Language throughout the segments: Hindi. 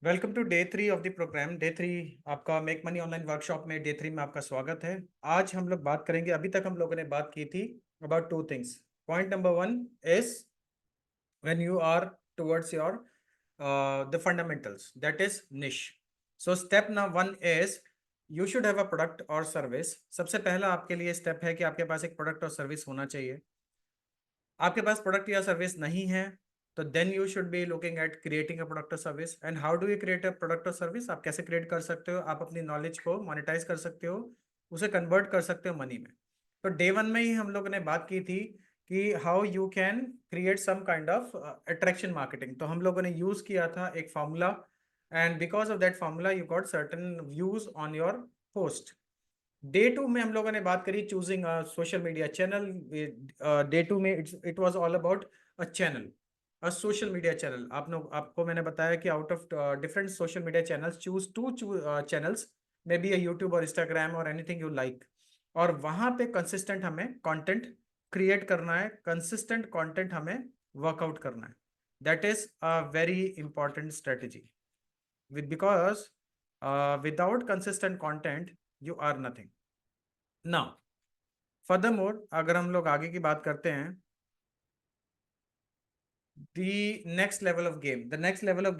Welcome to day 3 of the programme. Day 3 आपका मेक मनी ऑनलाइन वर्कशॉप में डे 3 में आपका स्वागत है। आज हम लोग बात करेंगे, अभी तक हम लोगों ने बात की थी about two things. Point number 1 is when you are towards your the fundamentals, that is niche. So step number 1 is you should have a product or service. सबसे पहला आपके लिए स्टेप है कि आपके पास एक प्रोडक्ट और सर्विस होना चाहिए। आपके पास प्रोडक्ट या सर्विस नहीं है तो then you should be looking at creating a product or service. And how do you create a product or service? आप कैसे क्रिएट कर सकते हो? आप अपनी नॉलेज को मोनेटाइज कर सकते हो, उसे कन्वर्ट कर सकते हो मनी में। तो डे 1 में ही हम लोगों ने बात की थी कि how you can create some kind of attraction marketing. तो हम लोगों ने यूज किया था एक formula, and because of that formula you got certain views on your post. Day 2 में हम लोगों ने बात करी choosing social media channel. Day 2 में it was all about a channel, a social media channel. आपको मैंने बताया कि out of different social media channels choose to channels, may be YouTube और इंस्टाग्राम और एनीथिंग यू लाइक। और वहां पे कंसिस्टेंट हमें कंटेंट क्रिएट करना है, कंसिस्टेंट कंटेंट हमें वर्कआउट करना है। That is a very important strategy with because without consistent content you are nothing. Now, furthermore, अगर हम लोग आगे की बात करते हैं, the next level of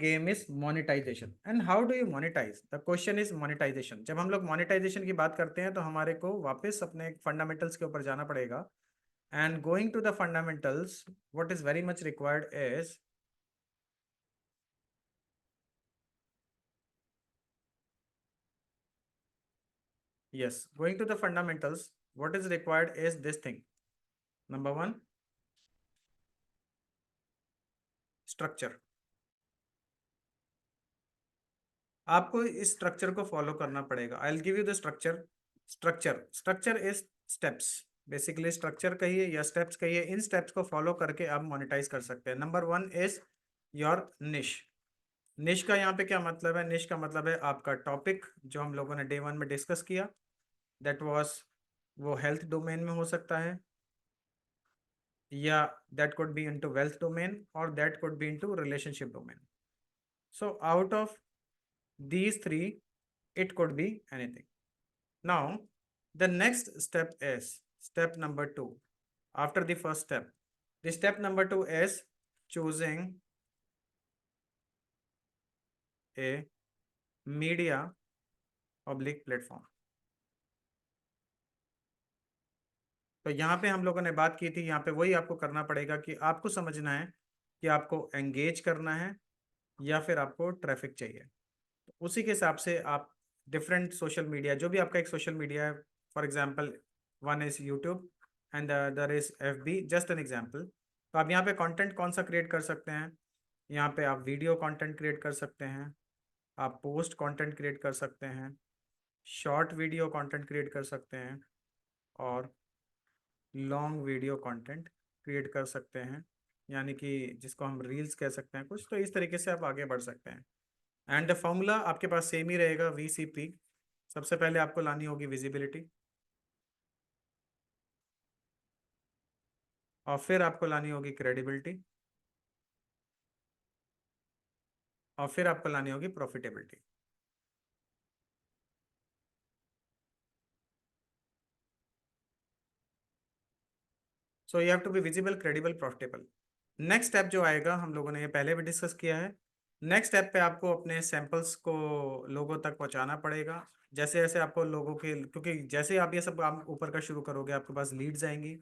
game is monetization. And how do you monetize? The question is monetization. जब हम लोग monetization की बात करते हैं तो हमारे को वापस अपने fundamentals के ऊपर जाना पड़ेगा. And going to the fundamentals, what is very much required is yes, going to the fundamentals, what is required is this thing. Number 1, structure. आपको इस स्ट्रक्चर को फॉलो करना पड़ेगा। I will give you the structure. Structure is steps. Basically structure कहिए या स्टेप्स कहिए, इन स्टेप्स को फॉलो करके आप मोनेटाइज कर सकते हैं। नंबर 1 इज योर निश। निश का यहाँ पे क्या मतलब है? निश का मतलब है आपका टॉपिक, जो हम लोगों ने डे 1 में डिस्कस किया। दैट वाज, वो हेल्थ डोमेन में हो सकता है, या that could be into wealth domain, और that could be into relationship domain. So out of these three, it could be anything. Now the next step is step number 2. After the first step, the step number 2 is choosing a media oblique platform. तो यहाँ पे हम लोगों ने बात की थी, यहाँ पे वही आपको करना पड़ेगा कि आपको समझना है कि आपको एंगेज करना है या फिर आपको ट्रैफिक चाहिए। तो उसी के हिसाब से आप डिफरेंट सोशल मीडिया, जो भी आपका एक सोशल मीडिया है, for example one is YouTube and the other is FB, just an example. तो आप यहाँ पे कंटेंट कौन सा क्रिएट कर सकते हैं? यहाँ पे आप वीडियो कंटेंट क्रिएट कर सकते हैं, आप पोस्ट कंटेंट क्रिएट कर सकते हैं, शॉर्ट वीडियो कंटेंट क्रिएट कर सकते हैं, और लॉन्ग वीडियो कंटेंट क्रिएट कर सकते हैं, यानी कि जिसको हम रील्स कह सकते हैं कुछ। तो इस तरीके से आप आगे बढ़ सकते हैं। एंड द फॉर्मूला आपके पास सेम ही रहेगा, VCP। सबसे पहले आपको लानी होगी विजिबिलिटी, और फिर आपको लानी होगी क्रेडिबिलिटी, और फिर आपको लानी होगी profitability. So you have to be visible, credible, profitable. Next step जो आएगा, हम लोगों ने ये पहले भी डिस्कस किया है। नेक्स्ट स्टेप पे आपको अपने सैंपल्स को लोगों तक पहुंचाना पड़ेगा। जैसे जैसे आपको लोगों के, क्योंकि जैसे आप ये सब काम ऊपर का शुरू करोगे, आपके पास लीड्स आएंगी,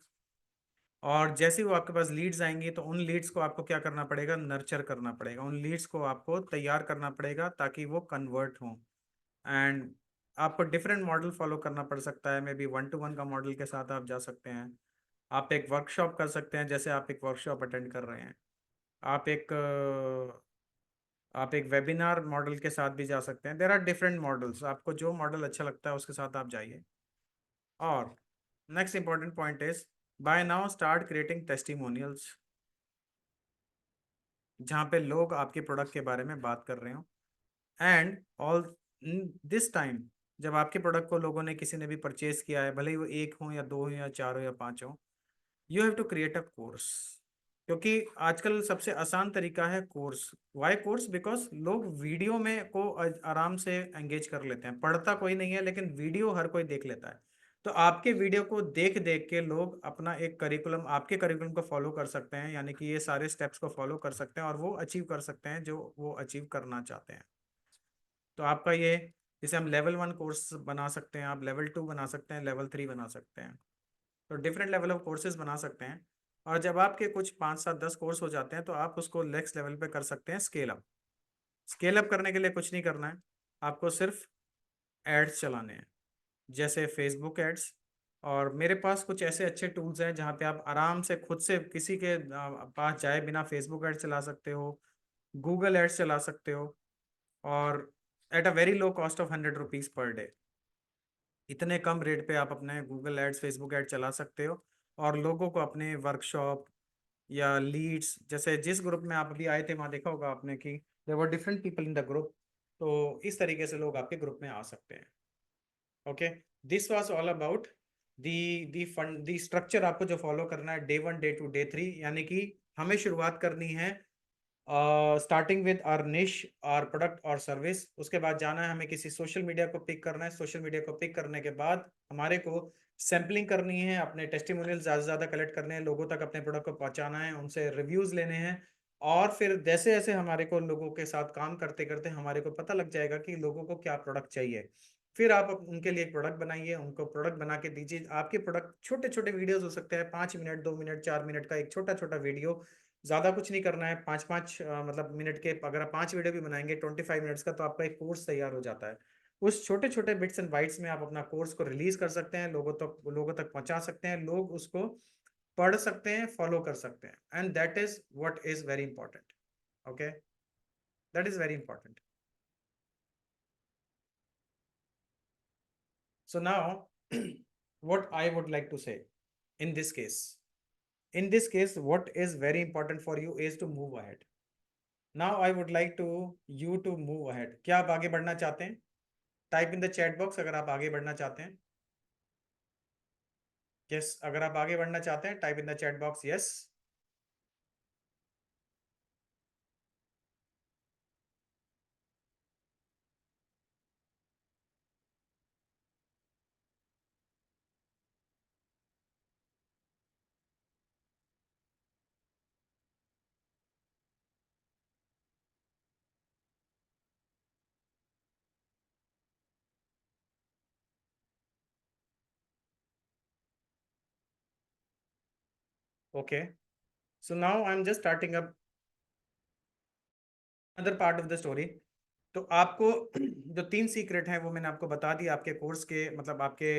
और जैसे ही वो आपके पास लीड्स आएंगी तो उन लीड्स को आपको क्या करना पड़ेगा? नर्चर करना पड़ेगा। उन लीड्स को आपको तैयार करना पड़ेगा ताकि वो कन्वर्ट हों। एंड आपको डिफरेंट मॉडल फॉलो करना पड़ सकता है। मे बी 1-to-1 का मॉडल के साथ आप जा सकते हैं, आप एक वर्कशॉप कर सकते हैं, जैसे आप एक वर्कशॉप अटेंड कर रहे हैं, आप एक आप एक वेबिनार मॉडल के साथ भी जा सकते हैं। देर आर डिफरेंट मॉडल्स, आपको जो मॉडल अच्छा लगता है उसके साथ आप जाइए। और next important point is, by now start creating testimonials, जहाँ पे लोग आपके प्रोडक्ट के बारे में बात कर रहे हो। एंड ऑल दिस टाइम, जब आपके प्रोडक्ट को लोगों ने, किसी ने भी परचेज किया है, भले ही वो 1 हो या 2 हो या 4 हो या 5 हो, you have to create a course. क्योंकि आजकल सबसे आसान तरीका है कोर्स। Why course? बिकॉज लोग वीडियो में को आराम से एंगेज कर लेते हैं, पढ़ता कोई नहीं है लेकिन वीडियो हर कोई देख लेता है। तो आपके वीडियो को देख देख के लोग अपना एक करिकुलम, आपके करिकुलम को फॉलो कर सकते हैं, यानी कि ये सारे स्टेप्स को फॉलो कर सकते हैं और वो अचीव कर सकते हैं जो वो अचीव करना चाहते हैं। तो आपका ये, जैसे हम लेवल 1 कोर्स बना सकते हैं, आप लेवल 2 बना सकते हैं, लेवल 3 बना सकते हैं। तो डिफरेंट लेवल ऑफ कोर्सेज बना सकते हैं। और जब आपके कुछ 5 7 10 कोर्स हो जाते हैं तो आप उसको नेक्स्ट लेवल पे कर सकते हैं, स्केल अप। स्केल अप करने के लिए कुछ नहीं करना है, आपको सिर्फ एड्स चलाने हैं, जैसे फेसबुक एड्स। और मेरे पास कुछ ऐसे अच्छे टूल्स हैं जहाँ पे आप आराम से खुद से किसी के पास जाए बिना फेसबुक एड्स चला सकते हो, गूगल एड्स चला सकते हो, और at a very low cost of 100 rupees per day. इतने कम रेट पे आप अपने गूगल एड्स, फेसबुक एड चला सकते हो और लोगों को अपने वर्कशॉप या लीड्स, जैसे जिस ग्रुप में आप अभी आए थे वहाँ देखा होगा आपने कि there were different people in the group. तो इस तरीके से लोग आपके ग्रुप में आ सकते हैं। Okay, this was all about the fund, the structure आपको जो फॉलो करना है डे 1 डे 2 डे 3, यानी कि हमें शुरुआत करनी है स्टार्टिंग विद आवर निश, आवर प्रोडक्ट और सर्विस। उसके बाद जाना है हमें किसी सोशल मीडिया को पिक करना है। सोशल मीडिया को पिक करने के बाद हमारे को सैम्पलिंग करनी है, अपने टेस्टिमोनियल ज़्यादा से ज़्यादा कलेक्ट करने हैं, लोगों तक अपने प्रोडक्ट को पहुंचाना है, उनसे रिव्यूज़ लेने हैं। और फिर जैसे जैसे हमारे को लोगों के साथ काम करते करते हमारे को पता लग जाएगा कि लोगों को क्या प्रोडक्ट चाहिए। फिर आप उनके लिए एक प्रोडक्ट बनाइए, उनको प्रोडक्ट बना के दीजिए। आपके प्रोडक्ट छोटे छोटे वीडियोस हो सकते हैं, 5 मिनट, 2 मिनट, 4 मिनट का एक छोटा छोटा वीडियो। ज़्यादा कुछ नहीं करना है, 5 5 मतलब मिनट के, अगर आप 5 वीडियो भी बनाएंगे 25 मिनट्स का, तो आपका एक कोर्स तैयार हो जाता है। उस छोटे छोटे बिट्स एंड बाइट्स में आप अपना कोर्स को रिलीज कर सकते हैं, लोगों तक पहुंचा सकते हैं, लोग उसको पढ़ सकते हैं, फॉलो कर सकते हैं। And that is what is very important. Okay, that is very important. So now, what I would like to say in this case, what is very important for you is to move ahead. Now I would like to you to move ahead. क्या आप आगे बढ़ना चाहते हैं? Type in the chat box अगर आप आगे बढ़ना चाहते हैं। यस, अगर आप आगे बढ़ना चाहते हैं type in the chat box yes. Okay, so now I am just starting up other part of the story. तो आपको जो 3 सीक्रेट हैं वो मैंने आपको बता दिया आपके कोर्स के, मतलब आपके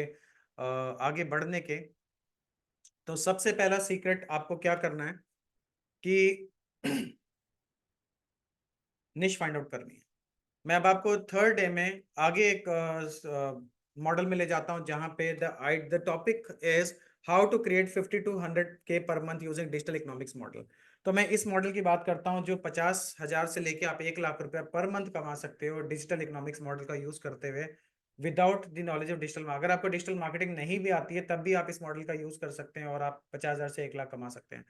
आगे बढ़ने के। तो सबसे पहला सीक्रेट आपको क्या करना है कि निश फाइंड आउट करनी है। मैं अब आपको थर्ड डे में आगे एक मॉडल में ले जाता हूं जहां पे the topic is how to create 50 to 100K per month using digital economics model. तो मैं इस मॉडल की बात करता हूं जो 50,000 से लेके आप 1 लाख रुपया पर मंथ कमा सकते हो डिजिटल इकोनॉमिक्स मॉडल का यूज करते हुए, without the knowledge of digital. अगर आपको डिजिटल मार्केटिंग नहीं भी आती है तब भी आप इस मॉडल का यूज कर सकते हैं और आप 50,000 से 1 लाख कमा सकते हैं।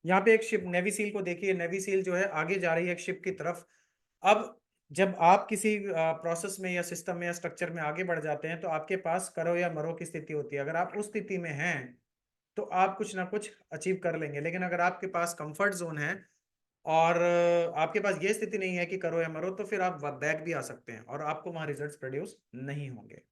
यहाँ पे एक शिप नेवी सील को देखिए, नेवी सील जो है आगे जा रही है एक शिप की तरफ। अब जब आप किसी प्रोसेस में या सिस्टम में या स्ट्रक्चर में आगे बढ़ जाते हैं तो आपके पास करो या मरो की स्थिति होती है। अगर आप उस स्थिति में हैं तो आप कुछ ना कुछ अचीव कर लेंगे, लेकिन अगर आपके पास कंफर्ट जोन है और आपके पास ये स्थिति नहीं है कि करो या मरो, तो फिर आप बैक भी आ सकते हैं और आपको वहां रिजल्ट्स प्रोड्यूस नहीं होंगे।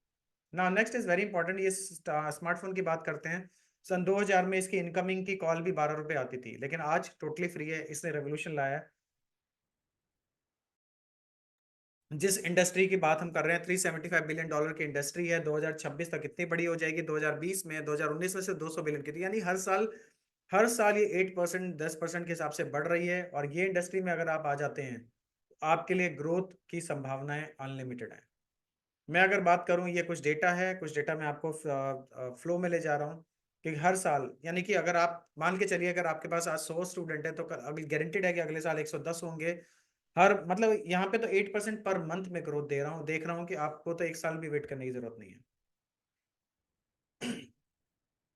ना नेक्स्ट इज वेरी इंपॉर्टेंट, ये स्मार्टफोन की बात करते हैं। सन 2000 में इसकी इनकमिंग की कॉल भी 12 रुपए आती थी, लेकिन आज टोटली फ्री है। इसने रेवोल्यूशन लाया है। जिस इंडस्ट्री की बात हम कर रहे हैं, $375 बिलियन की इंडस्ट्री है, 2026 तक इतनी बड़ी हो जाएगी, 2020 में, 2019 में से 200 बिलियन की थी। यानी हर साल ये 8% 10% के हिसाब से बढ़ रही है। और ये इंडस्ट्री में अगर आप आ जाते हैं तो आपके लिए ग्रोथ की संभावनाएं अनलिमिटेड है। मैं अगर बात करूं, ये कुछ डेटा है, कुछ डेटा मैं आपको फ्लो में ले जा रहा हूँ कि हर साल, यानी कि अगर आप मान के चलिए अगर आपके पास आज 100 स्टूडेंट है तो अगली गारंटेड है कि अगले साल 110 होंगे। हर मतलब यहाँ पे तो 8% पर मंथ में ग्रोथ दे रहा हूँ, देख रहा हूँ कि आपको तो एक साल भी वेट करने की जरूरत नहीं है।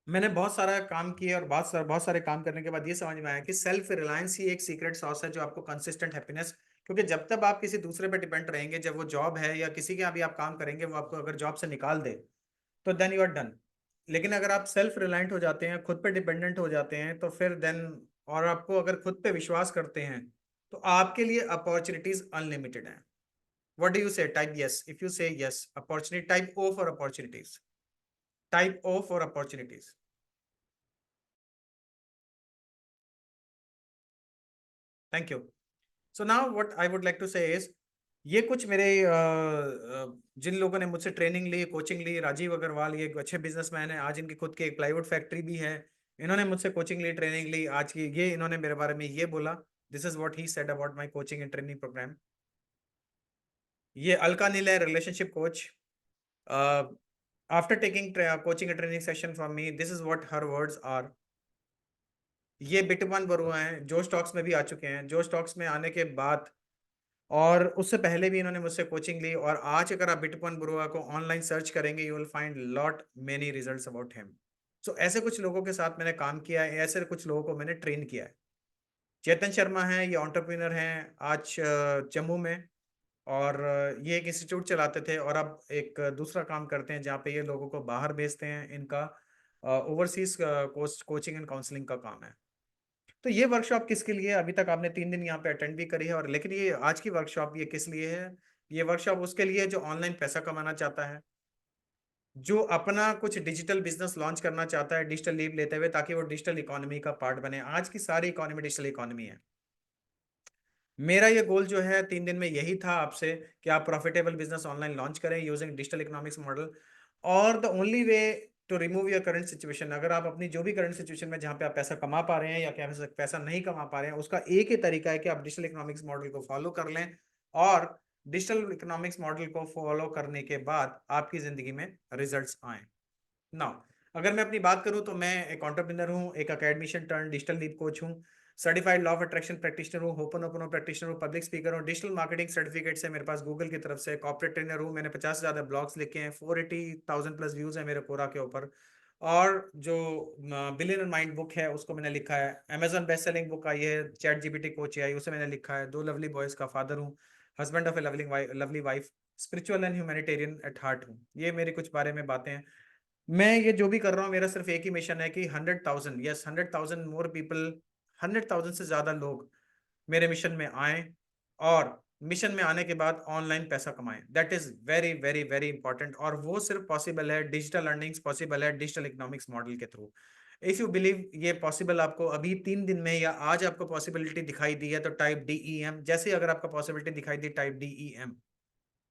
मैंने बहुत सारा काम किया और बहुत सारे काम करने के बाद ये समझ में आया कि सेल्फ रिलायंस ही एक सीक्रेट सॉस है जो आपको कंसिस्टेंट हैप्पीनेस, क्योंकि जब तक आप किसी दूसरे पे डिपेंड रहेंगे, जब वो जॉब है या किसी के यहाँ भी आप काम करेंगे वो आपको अगर जॉब से निकाल दे तो देन यू आर डन। लेकिन अगर आप सेल्फ रिलायंट हो जाते हैं, खुद पे डिपेंडेंट हो जाते हैं, तो फिर देन, और आपको अगर खुद पे विश्वास करते हैं, तो आपके लिए अपॉर्चुनिटीज अनलिमिटेड हैं। What do you say? Type yes if you say yes opportunity, type O for opportunities, type O for opportunities. Thank you. So now what I would like to say is, ये कुछ मेरे जिन लोगों ने मुझसे ट्रेनिंग ली, कोचिंग ली, राजीव अग्रवाल, ये एक अच्छे बिजनेसमैन है, आज इनकी खुद की एक प्लाईवुड फैक्ट्री भी है। इन्होंने मुझसे कोचिंग ली, ट्रेनिंग ली, आज की ये इन्होंने मेरे बारे में ये बोला, this is what he said about my coaching and training programme. ये अलका नील है, relationship coach. After taking coaching and training session from me, this is what her words are. ये बिटवन बरुआ हैं, जो स्टॉक्स में भी आ चुके हैं, जो स्टॉक्स में आने के बाद और उससे पहले भी इन्होंने मुझसे कोचिंग ली, और आज अगर आप बिटवन बरुआ को ऑनलाइन सर्च करेंगे you will find lot many results about him. So ऐसे कुछ लोगों के साथ मैंने काम किया है, ऐसे कुछ लोगों को मैंने ट्रेन किया है। चेतन शर्मा है, ये एंटरप्रेन्योर हैं आज जम्मू में, और ये एक इंस्टीट्यूट चलाते थे और अब एक दूसरा काम करते हैं जहाँ पे ये लोगों को बाहर भेजते हैं। इनका ओवरसीज कोचिंग एंड काउंसलिंग का काम है। तो ये वर्कशॉप किसके लिए है? अभी तक आपने 3 दिन यहाँ पे अटेंड भी करी है, और लेकिन ये आज की वर्कशॉप ये किस लिए है? ये वर्कशॉप उसके लिए है जो ऑनलाइन पैसा कमाना चाहता है, जो अपना कुछ डिजिटल बिजनेस लॉन्च करना चाहता है डिजिटल लीव लेते हुए, ताकि वो डिजिटल इकोनॉमी का पार्ट बने। आज की सारी इकोनॉमी डिजिटल इकोनॉमी है। मेरा ये गोल जो है 3 दिन में यही था आपसे, कि आप प्रॉफिटेबल बिजनेस ऑनलाइन लॉन्च करें यूजिंग डिजिटल इकोनॉमिक्स मॉडल। और the only way to remove your current situation, अगर आप अपनी जो भी करंट सिचुएशन में जहां पे आप पैसा कमा पा रहे हैं या क्या पैसा नहीं कमा पा रहे हैं, उसका एक ही तरीका है कि आप डिजिटल इकोनॉमिक्स मॉडल को फॉलो कर लें। और डिजिटल इकोनॉमिक्स मॉडल को फॉलो करने के बाद आपकी जिंदगी में रिजल्ट्स आए। नाउ अगर मैं अपनी बात करूं तो मैं एक एंटरप्रेन्योर हूं, एक academician turned digital lead coach हूं, certified law of attraction practitioner हूं, होपनोपोनो प्रैक्टिशनर हूं, पब्लिक स्पीकर हूं, डिजिटल मार्केटिंग सर्टिफिकेट्स है मेरे पास गूगल की तरफ से, कॉर्पोरेट ट्रेनर हूं, मैंने 50 से ज्यादा ब्लॉग्स लिखे हैं, 480,000 प्लस व्यूज है मेरे कोरा के ऊपर। और जो बिलियनर माइंड बुक है उसको मैंने लिखा है, अमेजॉन बेस्ट सेलिंग बुक आई है, चैट जीपीटी कोच आई उसे मैंने लिखा है, 2 लवली बॉयज का फादर हूँ, husband of A lovely wife, spiritual and humanitarian at heart हूँ। ये मेरी कुछ बारे में बातें हैं। मैं ये जो भी कर रहा हूँ मेरा सिर्फ एक ही मिशन है कि 100,000, यस 100,000 मोर पीपल, 100,000 से ज्यादा लोग मेरे मिशन में आए, और मिशन में आने के बाद ऑनलाइन पैसा कमाएं। That is very very very important, और वो सिर्फ पॉसिबल है, डिजिटल अर्निंग्स पॉसिबल है डिजिटल इकोनॉमिक्स मॉडल के थ्रू। इफ यू बिलीव ये पॉसिबल आपको अभी 3 दिन में या आज आपको पॉसिबिलिटी दिखाई दी है, तो टाइप DEM। जैसे ही अगर आपको पॉसिबिलिटी दिखाई दी, type DEM।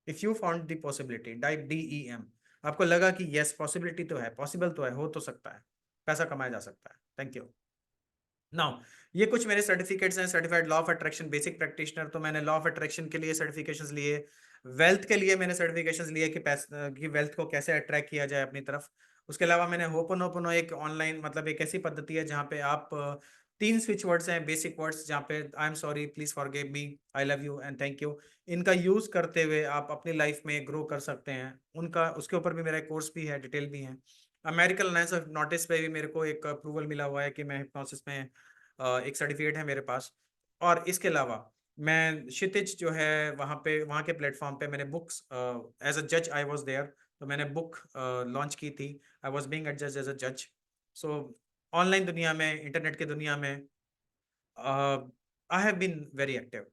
If you found the possibility, type DEM। आपको लगा कि यस पॉसिबिलिटी तो है, पॉसिबल तो है, हो तो सकता है, पैसा कमाया जा सकता है। Thank you. नाउ ये कुछ मेरे सर्टिफिकेट्स हैं, certified law of attraction basic practitioner, तो मैंने लॉ ऑफ अट्रैक्शन के लिए सर्टिफिकेशंस लिए, वेल्थ के लिए मैंने सर्टिफिकेशंस लिए कि पैसा कि वेल्थ को कैसे अट्रैक्ट किया जाए अपनी तरफ। उसके अलावा मैंने होपोनोपोनो एक ऑनलाइन, मतलब एक ऐसी पद्धति है जहाँ पे आप 3 स्विच वर्ड्स हैं, बेसिक वर्ड्स, जहाँ पे I am sorry, please forgive me, I love you and thank you, इनका यूज करते हुए आप अपनी लाइफ में ग्रो कर सकते हैं। उनका उसके ऊपर भी मेरा कोर्स भी है, डिटेल भी है। अमेरिकन अलायंस ऑफ नोटिस पे भी मेरे को एक अप्रूवल मिला हुआ है कि मैं हिप्नोसिस में एक सर्टिफिकेट है मेरे पास। और इसके अलावा मैं क्षितिज जो है वहाँ पे, वहाँ के प्लेटफॉर्म पे मैंने बुक्स, एज अ जज आई वाज देयर, तो मैंने बुक लॉन्च की थी, I was being adjust as a जज। सो ऑनलाइन दुनिया में, इंटरनेट की दुनिया में I have been very active.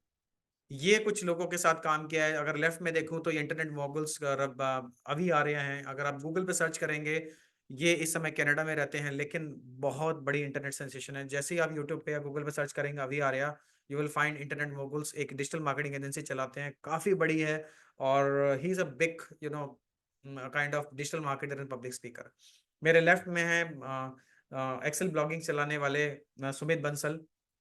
ये कुछ लोगों के साथ काम किया है। अगर लेफ्ट में देखूं तो ये इंटरनेट मोगल्स अभी आ रहे हैं, अगर आप गूगल पे सर्च करेंगे, ये इस समय कनाडा में रहते हैं, लेकिन बहुत बड़ी इंटरनेट सेंसेशन है। जैसे ही आप यूट्यूब पे या गूगल पे सर्च करेंगे अभी आ रहा, you will find internet moguls, एक डिजिटल मार्केटिंग एजेंसी चलाते हैं, काफी बड़ी है, और he is a big kind of digital marketer and public speaker. मेरे लेफ्ट में है एक्सेल ब्लॉगिंग चलाने वाले सुमित बंसल,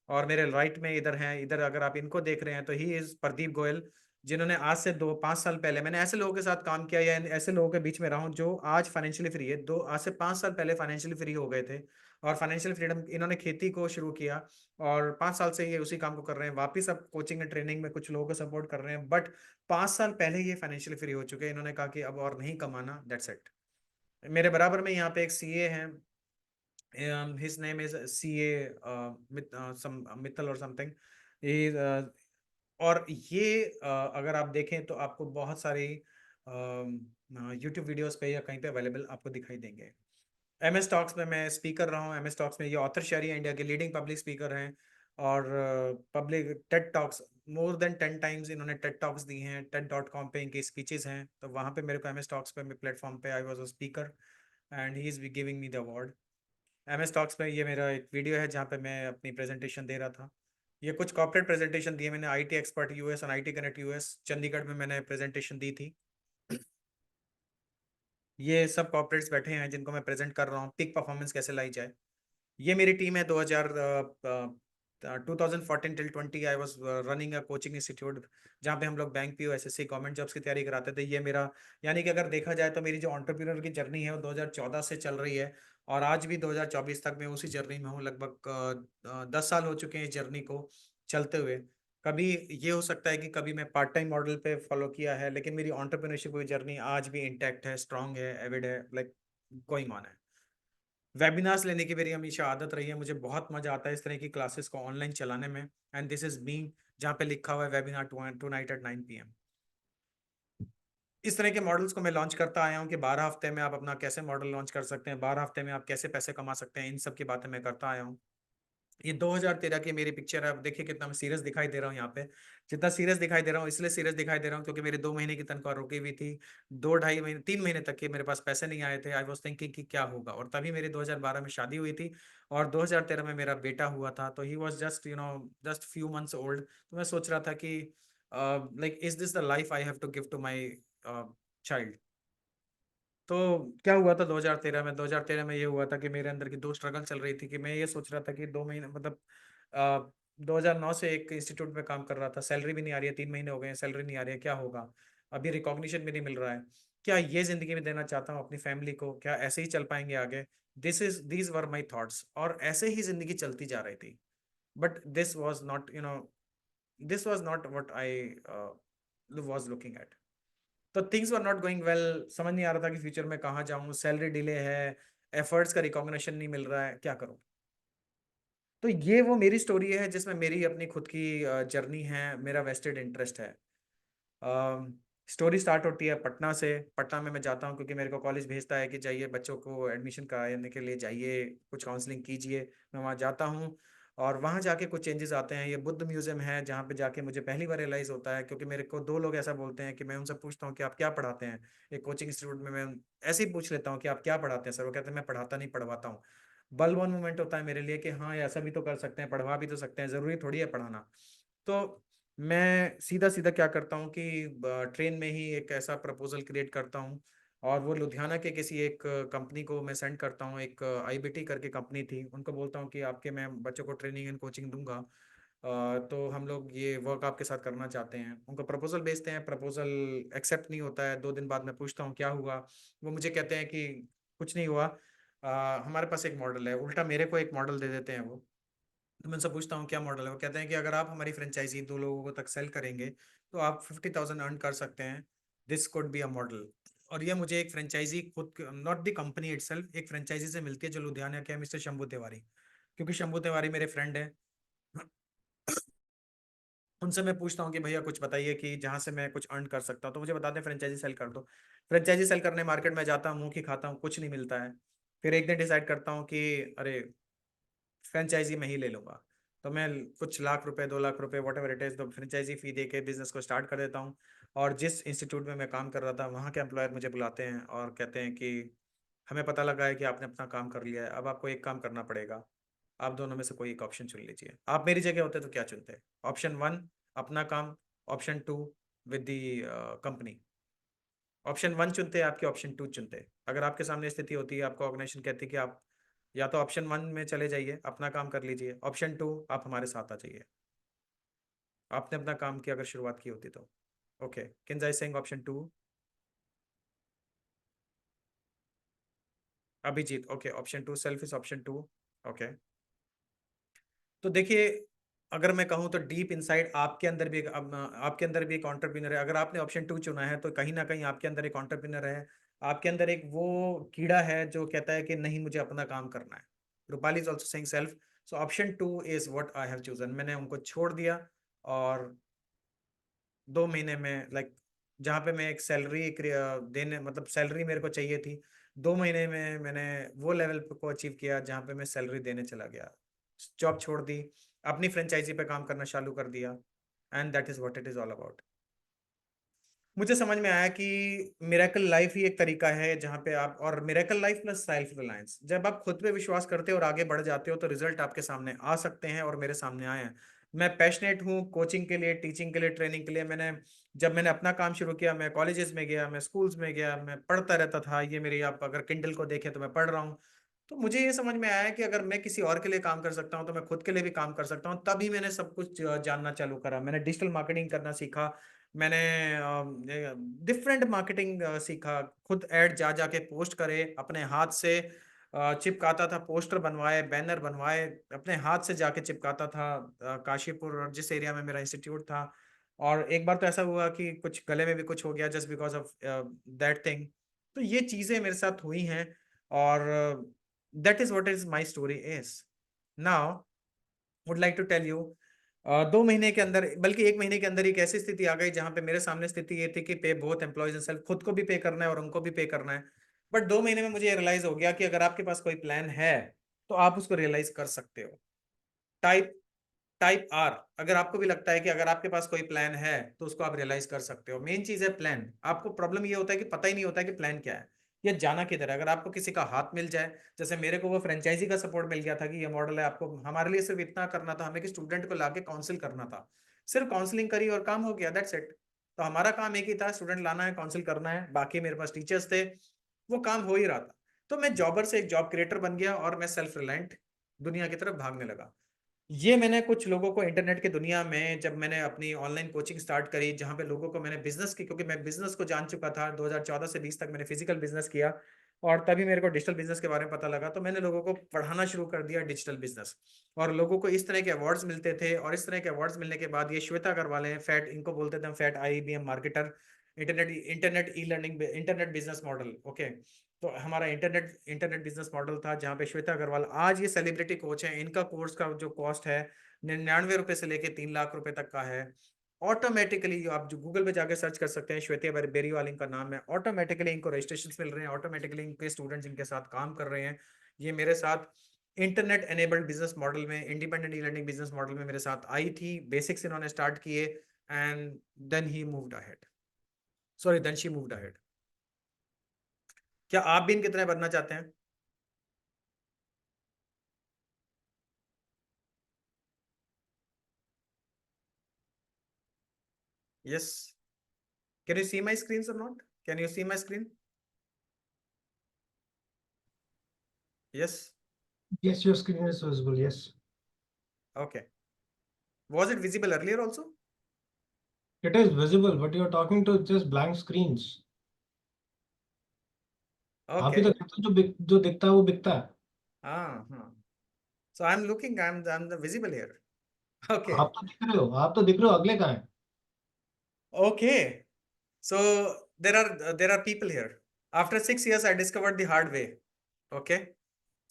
और मेरे राइट में इधर हैं, इधर अगर आप इनको देख रहे हैं तो ही इज प्रदीप गोयल, जिन्होंने आज से 2-5 साल पहले, मैंने ऐसे लोगों के साथ काम किया या ऐसे लोगों के बीच में रहा हूं जो आज फाइनेंशियली फ्री है, दो आज से 5 साल पहले फाइनेंशियली फ्री हो गए थे, और फाइनेंशियल फ्रीडम, इन्होंने खेती को शुरू किया, और 5 साल से ये उसी काम को कर रहे हैं, वापिस अब कोचिंग एंड ट्रेनिंग में कुछ लोगों को सपोर्ट कर रहे हैं, बट 5 साल पहले ये फाइनेंशियली फ्री हो चुके हैं। इन्होंने कहा कि अब और नहीं कमाना, दैट्स इट। मेरे बराबर में यहाँ पे एक CA हैं, His name is CA Mittal और समथिंग। और ये अगर आप देखें तो आपको बहुत सारी यूट्यूब वीडियोस पे या कहीं पे अवेलेबल आपको दिखाई देंगे। MS टॉक्स में मैं स्पीकर रहा हूँ। MS टॉक्स में ये ऑथर शहरी इंडिया के लीडिंग पब्लिक स्पीकर हैं। और public Ted talks more than 10 times इन्होंने टेड टॉक्स दी हैं। TED.com पे इनकी स्पीचेस हैं, तो वहाँ पे मेरे को MS टॉक्स पे प्लेटफॉर्म पे I was a speaker and he is giving me the award. MS talks पे ये मेरा एक वीडियो है जहाँ पे मैं अपनी प्रेजेंटेशन दे रहा था। ये कुछ कॉर्पोरेट प्रेजेंटेशन दिए मैंने, IT एक्सपर्ट US और IT कनेक्ट US चंडीगढ़ में मैंने प्रेजेंटेशन दी थी। ये सब कॉर्पोरेट्स बैठे हैं जिनको मैं प्रेजेंट कर रहा हूँ, पीक परफॉर्मेंस कैसे लाई जाए। ये मेरी टीम है। 2014 till 20 I was running a coaching institute जहाँ पे हम लोग bank PO SSC government jobs की तैयारी कराते थे। ये मेरा, यानी कि अगर देखा जाए तो मेरी जो एंटरप्रेन्योर की जर्नी है वो 2014 से चल रही है और आज भी 2024 तक मैं उसी जर्नी में हूँ। लगभग 10 साल हो चुके हैं इस जर्नी को चलते हुए। कभी ये हो सकता है कि कभी मैं पार्ट टाइम मॉडल पे फॉलो किया है, लेकिन मेरी एंटरप्रेन्योरशिप की जर्नी आज भी इंटैक्ट है, स्ट्रांग है, एविड है, लाइक गोइंग ऑन है। वेबिनार्स लेने की मेरी हमेशा आदत रही है। मुझे बहुत मजा आता है इस तरह की क्लासेस को ऑनलाइन चलाने में। एंड दिस इज मी, जहाँ पे लिखा हुआ है webinar tonight at 9 PM। इस तरह के मॉडल्स को मैं लॉन्च करता आया हूँ कि 12 हफ्ते में आप अपना कैसे मॉडल लॉन्च कर सकते हैं, 12 हफ्ते में आप कैसे पैसे कमा सकते हैं, इन सब की बातें मैं करता आया हूँ। ये 2013 की मेरी पिक्चर है। अब देखिए कितना मैं सीरियस दिखाई दे रहा हूँ यहाँ पे। जितना सीरियस दिखाई दे रहा हूँ इसलिए सीरियस दिखाई दे रहा हूँ क्योंकि मेरी 2 महीने की तनख्वाह रुकी हुई थी। 2 ढाई महीने 3 महीने तक के मेरे पास पैसे नहीं आए थे। आई वॉज थिंकिंग कि क्या होगा। और तभी मेरी 2012 में शादी हुई थी और 2013 में मेरा बेटा हुआ था। तो he was just just few months old. तो मैं सोच रहा था कि like is this the life I have to give to my child. तो क्या हुआ था 2013 में? 2013 में ये हुआ था कि मेरे अंदर की दो स्ट्रगल चल रही थी कि मैं ये सोच रहा था कि 2 महीने मतलब 2009 से एक इंस्टीट्यूट में काम कर रहा था, सैलरी भी नहीं आ रही है, 3 महीने हो गए हैं, सैलरी नहीं आ रही है, क्या होगा? अभी रिकॉग्निशन भी नहीं मिल रहा है। क्या ये जिंदगी में देना चाहता हूँ अपनी फैमिली को? क्या ऐसे ही चल पाएंगे आगे? दीज वर माई थॉट्स और ऐसे ही जिंदगी चलती जा रही थी। But this was not what I was looking at. तो things were not going well. समझ नहीं आ रहा था कि फ्यूचर में कहाँ जाऊँ, सैलरी डिले है, एफर्ट्स का रिकॉग्निशन नहीं मिल रहा है, क्या करूँ? तो ये वो मेरी स्टोरी है जिसमें मेरी अपनी खुद की जर्नी है, मेरा वेस्टेड इंटरेस्ट है। स्टोरी स्टार्ट होती है पटना से। पटना में मैं जाता हूँ क्योंकि मेरे को कॉलेज भेजता है कि जाइए बच्चों को एडमिशन कराने के लिए जाइए, कुछ काउंसलिंग कीजिए। मैं वहाँ जाता हूँ और वहाँ जाके कुछ चेंजेस आते हैं। ये बुद्ध म्यूजियम है जहाँ पे जाके मुझे पहली बार रियलाइज होता है, क्योंकि मेरे को दो लोग ऐसा बोलते हैं कि मैं उनसे पूछता हूँ कि आप क्या पढ़ाते हैं एक कोचिंग इंस्टीट्यूट में। मैं ऐसे ही पूछ लेता हूँ कि आप क्या पढ़ाते हैं सर? वो कहते हैं मैं पढ़ाता नहीं, पढ़वाता हूँ। बल वन मोमेंट होता है मेरे लिए कि हाँ ऐसा भी तो कर सकते हैं, पढ़वा भी तो सकते हैं, जरूरी थोड़ी है पढ़ाना। तो मैं सीधा सीधा क्या करता हूँ कि ट्रेन में ही एक ऐसा प्रपोजल क्रिएट करता हूँ और वो लुधियाना के किसी एक कंपनी को मैं सेंड करता हूँ। एक IBT करके कंपनी थी, उनको बोलता हूँ कि आपके मैं बच्चों को ट्रेनिंग एंड कोचिंग दूंगा। तो हम लोग ये वर्क आपके साथ करना चाहते हैं। उनको प्रपोजल भेजते हैं, प्रपोजल एक्सेप्ट नहीं होता है। 2 दिन बाद मैं पूछता हूँ क्या हुआ। वो मुझे कहते हैं कि कुछ नहीं हुआ, हमारे पास एक मॉडल है। उल्टा मेरे को एक मॉडल दे देते हैं वो। तो मैं उनसे पूछता हूँ क्या मॉडल है? वो कहते हैं कि अगर आप हमारी फ्रेंचाइजी 2 लोगों को तक सेल करेंगे तो आप 50,000 अर्न कर सकते हैं। This could be a model. और ये मुझे एक फ्रेंचाइजी खुद, नॉट द कंपनी इटसेल्फ, एक फ्रेंचाइजी से मिलती है जो लुधियाना के है, मिस्टर शंभू तिवारी। क्योंकि शंभू तिवारी मेरे फ्रेंड है। उनसे मैं पूछता हूँ कि भैया कुछ बताइए कि जहाँ से मैं कुछ अर्न कर सकता हूँ। तो मुझे बताते हैं फ्रेंचाइजी सेल कर दो। फ्रेंचाइजी सेल करने मार्केट में जाता हूँ, मुंह की खाता हूँ, कुछ नहीं मिलता है। फिर एक दिन डिसाइड करता हूँ कि अरे फ्रेंचाइजी में ही ले लूंगा। तो मैं कुछ लाख रुपए, 2 लाख रुपए, वट एवर इट इज, तो फ्रेंचाइजी फी दे के बिजनेस को स्टार्ट कर देता हूँ। और जिस इंस्टीट्यूट में मैं काम कर रहा था वहाँ के एम्प्लॉयर मुझे बुलाते हैं और कहते हैं कि हमें पता लगा है कि आपने अपना काम कर लिया है, अब आपको एक काम करना पड़ेगा। आप दोनों में से कोई एक ऑप्शन चुन लीजिए। आप मेरी जगह होते तो क्या चुनते? ऑप्शन 1 अपना काम, option 2 with the company. Option 1 चुनते, आपके ऑप्शन 2 चुनते? अगर आपके सामने स्थिति होती है, आपको ऑर्गेनाइजेशन कहती है कि आप या तो ऑप्शन 1 में चले जाइए, अपना काम कर लीजिए, ऑप्शन 2 आप हमारे साथ आ जाइए। आपने अपना काम की अगर शुरुआत की होती तो। Okay, Kinjai Singh option 2। Abhijit okay, option 2 self is option 2। Okay, तो देखिए अगर मैं कहूँ तो डीप इनसाइड आपके अंदर भी आपके अंदर भी एक एंटरप्रेन्योर है। अगर आपने ऑप्शन 2 चुना है तो कहीं ना कहीं आपके अंदर एक एंटरप्रेन्योर है। आपके अंदर एक वो कीड़ा है जो कहता है कि नहीं मुझे अपना काम करना है। Rupali is also saying self, so option 2 is what I have chosen. मैंने उनको छोड़ दिया और 2 महीने में लाइक जहाँ पे मैं एक सैलरी देने मतलब सैलरी मेरे को चाहिए थी, 2 महीने में मैंने वो लेवल को अचीव किया जहाँ पे मैं सैलरी देने चला गया। जॉब छोड़ दी, अपनी फ्रेंचाइजी पे काम करना चालू कर दिया, and that is what it is all about. मुझे समझ में आया कि मिरेकल लाइफ ही एक तरीका है जहाँ पे आप, और miracle life plus self reliance, जब आप खुद पे विश्वास करते हो और आगे बढ़ जाते हो तो रिजल्ट आपके सामने आ सकते हैं, और मेरे सामने आए हैं। मैं पैशनेट हूँ कोचिंग के लिए, टीचिंग के लिए, ट्रेनिंग के लिए। जब मैंने अपना काम शुरू किया, मैं कॉलेजेस में गया, मैं स्कूल्स में गया, मैं पढ़ता रहता था। ये मेरी, आप अगर किंडल को देखें तो मैं पढ़ रहा हूँ। तो मुझे ये समझ में आया कि अगर मैं किसी और के लिए काम कर सकता हूँ तो मैं खुद के लिए भी काम कर सकता हूँ। तभी मैंने सब कुछ जानना चालू करा। मैंने डिजिटल मार्केटिंग करना सीखा, मैंने डिफरेंट मार्केटिंग सीखा, खुद ऐड जा जाके पोस्ट करे अपने हाथ से, चिपकाता था, पोस्टर बनवाए, बैनर बनवाए, अपने हाथ से जाके चिपकाता था काशीपुर और जिस एरिया में मेरा इंस्टीट्यूट था। और एक बार तो ऐसा हुआ कि कुछ गले में भी कुछ हो गया just because of that thing. तो ये चीजें मेरे साथ हुई हैं, और that is what is my story is now. Would like to tell you, 2 महीने के अंदर, बल्कि 1 महीने के अंदर एक ऐसी स्थिति आ गई जहां पे मेरे सामने स्थिति ये थी कि पे बोथ एम्प्लॉयज एंड सेल्फ, खुद को भी पे करना है और उनको भी पे करना है। बट 2 महीने में मुझे रियलाइज हो गया कि अगर आपके पास कोई प्लान है तो आप उसको रियलाइज कर सकते हो। टाइप टाइप आर, अगर आपको भी लगता है कि अगर आपके पास कोई प्लान है तो उसको आप रियलाइज कर सकते हो। मेन चीज है प्लान। आपको प्रॉब्लम ये होता है कि पता ही नहीं होता है कि प्लान क्या है या जाना किधर है। अगर आपको किसी का हाथ मिल जाए, जैसे मेरे को वो फ्रेंचाइजी का सपोर्ट मिल गया था कि ये मॉडल है, आपको हमारे लिए सिर्फ इतना करना था, हमें कि स्टूडेंट को लाके काउंसिल करना था, सिर्फ काउंसलिंग करी और काम हो गया, दैट्स इट। तो हमारा काम एक ही था, स्टूडेंट लाना है, काउंसिल करना है, बाकी मेरे पास टीचर्स थे, वो काम हो ही रहा था। तो मैं जॉबर से एक जॉब क्रिएटर बन गया और मैं सेल्फ रिलायंट दुनिया की तरफ भागने लगा। ये मैंने कुछ लोगों को इंटरनेट की दुनिया में, जब मैंने अपनी ऑनलाइन कोचिंग स्टार्ट करी जहां पे लोगों को मैंने बिजनेस की, क्योंकि मैं बिजनेस को जान चुका था, 2014 से 20 तक मैंने फिजिकल बिजनेस किया, और तभी मेरे को डिजिटल बिजनेस के बारे में पता लगा, तो मैंने लोगों को पढ़ाना शुरू कर दिया डिजिटल बिजनेस। और लोगों को इस तरह के अवार्ड्स मिलते थे, और इस तरह के अवार्ड्स मिलने के बाद, ये श्वेता अग्रवाल है, फैट इनको बोलते थे हम, fat IBM marketer, internet internet e learning internet business model, okay. तो हमारा इंटरनेट इंटरनेट बिजनेस मॉडल था जहाँ पे श्वेता अग्रवाल आज ये सेलिब्रिटी कोच है। इनका कोर्स का जो कॉस्ट है 99 रुपए से लेके 3 लाख रुपए तक का है। ऑटोमेटिकली आप जो गूगल पे जाके सर्च कर सकते हैं, श्वेता बेरीवाल इनका नाम है, ऑटोमेटिकली इनको रजिस्ट्रेशन मिल रहे हैं, ऑटोमेटिकली इनके स्टूडेंट्स इनके साथ काम कर रहे हैं। ये मेरे साथ इंटरनेट एनेबल्ड बिजनेस मॉडल में, independent e learning business model में मेरे साथ आई थी। बेसिक्स इन्होंने स्टार्ट किए, and then he moved ahead, sorry then she moved ahead. क्या आप भी इनकी तरह बनना चाहते हैं? Yes. Can you see my screen or not? Can you see my screen? Yes. Yes, your screen is visible. Yes, okay. Was it visible earlier also? it is visible, but you're talking to just blank screens. आप ही Okay. तो कहते हो जो दिखता है वो बिकता है। हाँ हाँ। So I'm looking, I'm the visible here. आप Okay. तो दिख रहे हो, आप तो दिख रहे हो, अगले कहाँ है? Okay. So there are people here. After 6 years, I discovered the hard way. Okay.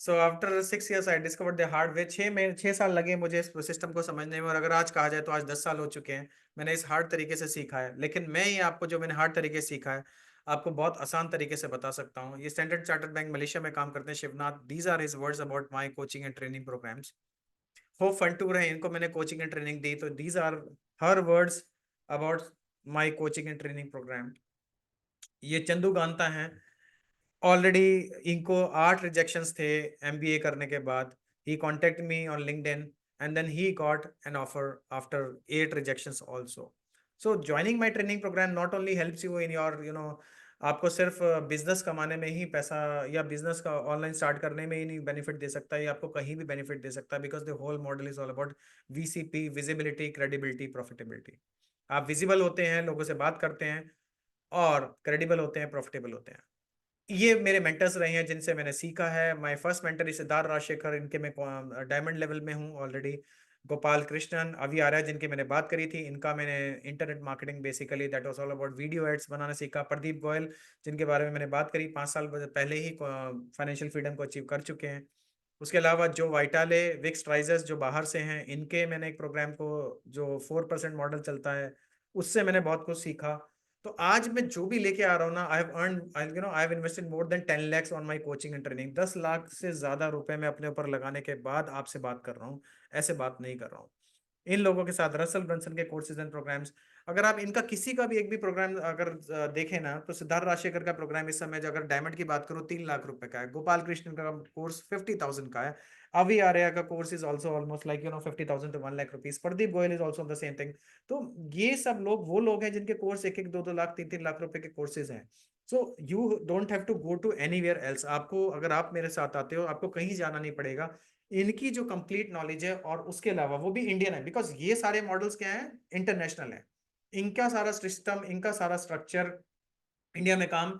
So after 6 years, I discovered the hard way. 6 साल लगे मुझे इस सिस्टम को समझने में, और अगर आज कहा जाए तो आज 10 साल हो चुके हैं। मैंने इस हार्ड तरीके से सीखा है, लेकिन मैं ये आपको जो मैंने हार्ड तरीके से सीखा है आपको बहुत आसान तरीके से बता सकता हूँ। ये स्टैंडर्ड चार्टर्ड बैंक मलेशिया में काम करते हैं, Shivnath. These are his words about my coaching and training programmes. होप फन टूर है, इनको मैंने कोचिंग एंड ट्रेनिंग दी, तो these are her words about my coaching and training programme. ये चंदू गांता हैं। ऑलरेडी इनको 8 रिजेक्शंस थे MBA करने के बाद। He contact me on LinkedIn, and then he got an offer after 8 rejections also. So joining my training program not only helps you in your आपको सिर्फ बिजनेस कमाने में ही पैसा, या बिजनेस का ऑनलाइन स्टार्ट करने में ही नहीं बेनिफिट दे सकता, ये आपको कहीं भी बेनिफिट दे सकता है, because the whole model is all about VCP, visibility, credibility, profitability. आप विजिबल होते हैं, लोगों से बात करते हैं, और क्रेडिबल होते हैं, प्रॉफिटेबल होते हैं। ये मेरे मेंटर्स रहे हैं जिनसे मैंने सीखा है। My first mentor is Siddharth Rajshekhar, इनके मैं डायमंड लेवल में हूँ ऑलरेडी। गोपाल कृष्णन, अभी आर्या जिनकी मैंने बात करी थी, इनका मैंने internet marketing basically that was all about video ads बनाना सीखा। प्रदीप गोयल जिनके बारे में मैंने बात करी, 5 साल पहले ही फाइनेंशियल फ्रीडम को अचीव कर चुके हैं। उसके अलावा जो वाइटाले विक्स ट्राइजर्स जो बाहर से हैं, इनके मैंने एक प्रोग्राम को जो 4% मॉडल चलता है, उससे मैंने बहुत कुछ सीखा। तो आज मैं जो भी लेके आ रहा हूँ ना, I have earn, you know, I have invested more than 10 lakhs on my coaching and training. 10 lakh से ज्यादा रुपए मैं अपने ऊपर लगाने के बाद आपसे बात कर रहा हूँ, ऐसे बात नहीं कर रहा हूँ। इन लोगों के साथ रसल ब्रंसन के कोर्सेज एंड प्रोग्राम्स, अगर आप इनका किसी का भी एक भी प्रोग्राम अगर देखें ना, तो सिद्धार्थ राजशेखर का प्रोग्राम इस समय जो अगर डायमंड की बात करूँ 3 लाख रुपए का है, गोपाल कृष्णन का कोर्स 50,000 का है, अभी आर्या का course is also almost like 50,000 to 1 lakh rupees, Pradeep Goyal is also the same thing. तो ये सब लोग वो लोग हैं जिनके कोर्स 1-1, 2-2 लाख, 3-3 लाख रुपए के कोर्सेज हैं। So you don't have to go to anywhere else. आपको, अगर आप मेरे साथ आते हो, आपको कहीं जाना नहीं पड़ेगा। इनकी जो कंप्लीट नॉलेज है, और उसके अलावा वो भी इंडियन है, बिकॉज ये सारे मॉडल्स क्या है, इंटरनेशनल है। इनका सारा सिस्टम, इनका सारा स्ट्रक्चर इंडिया में काम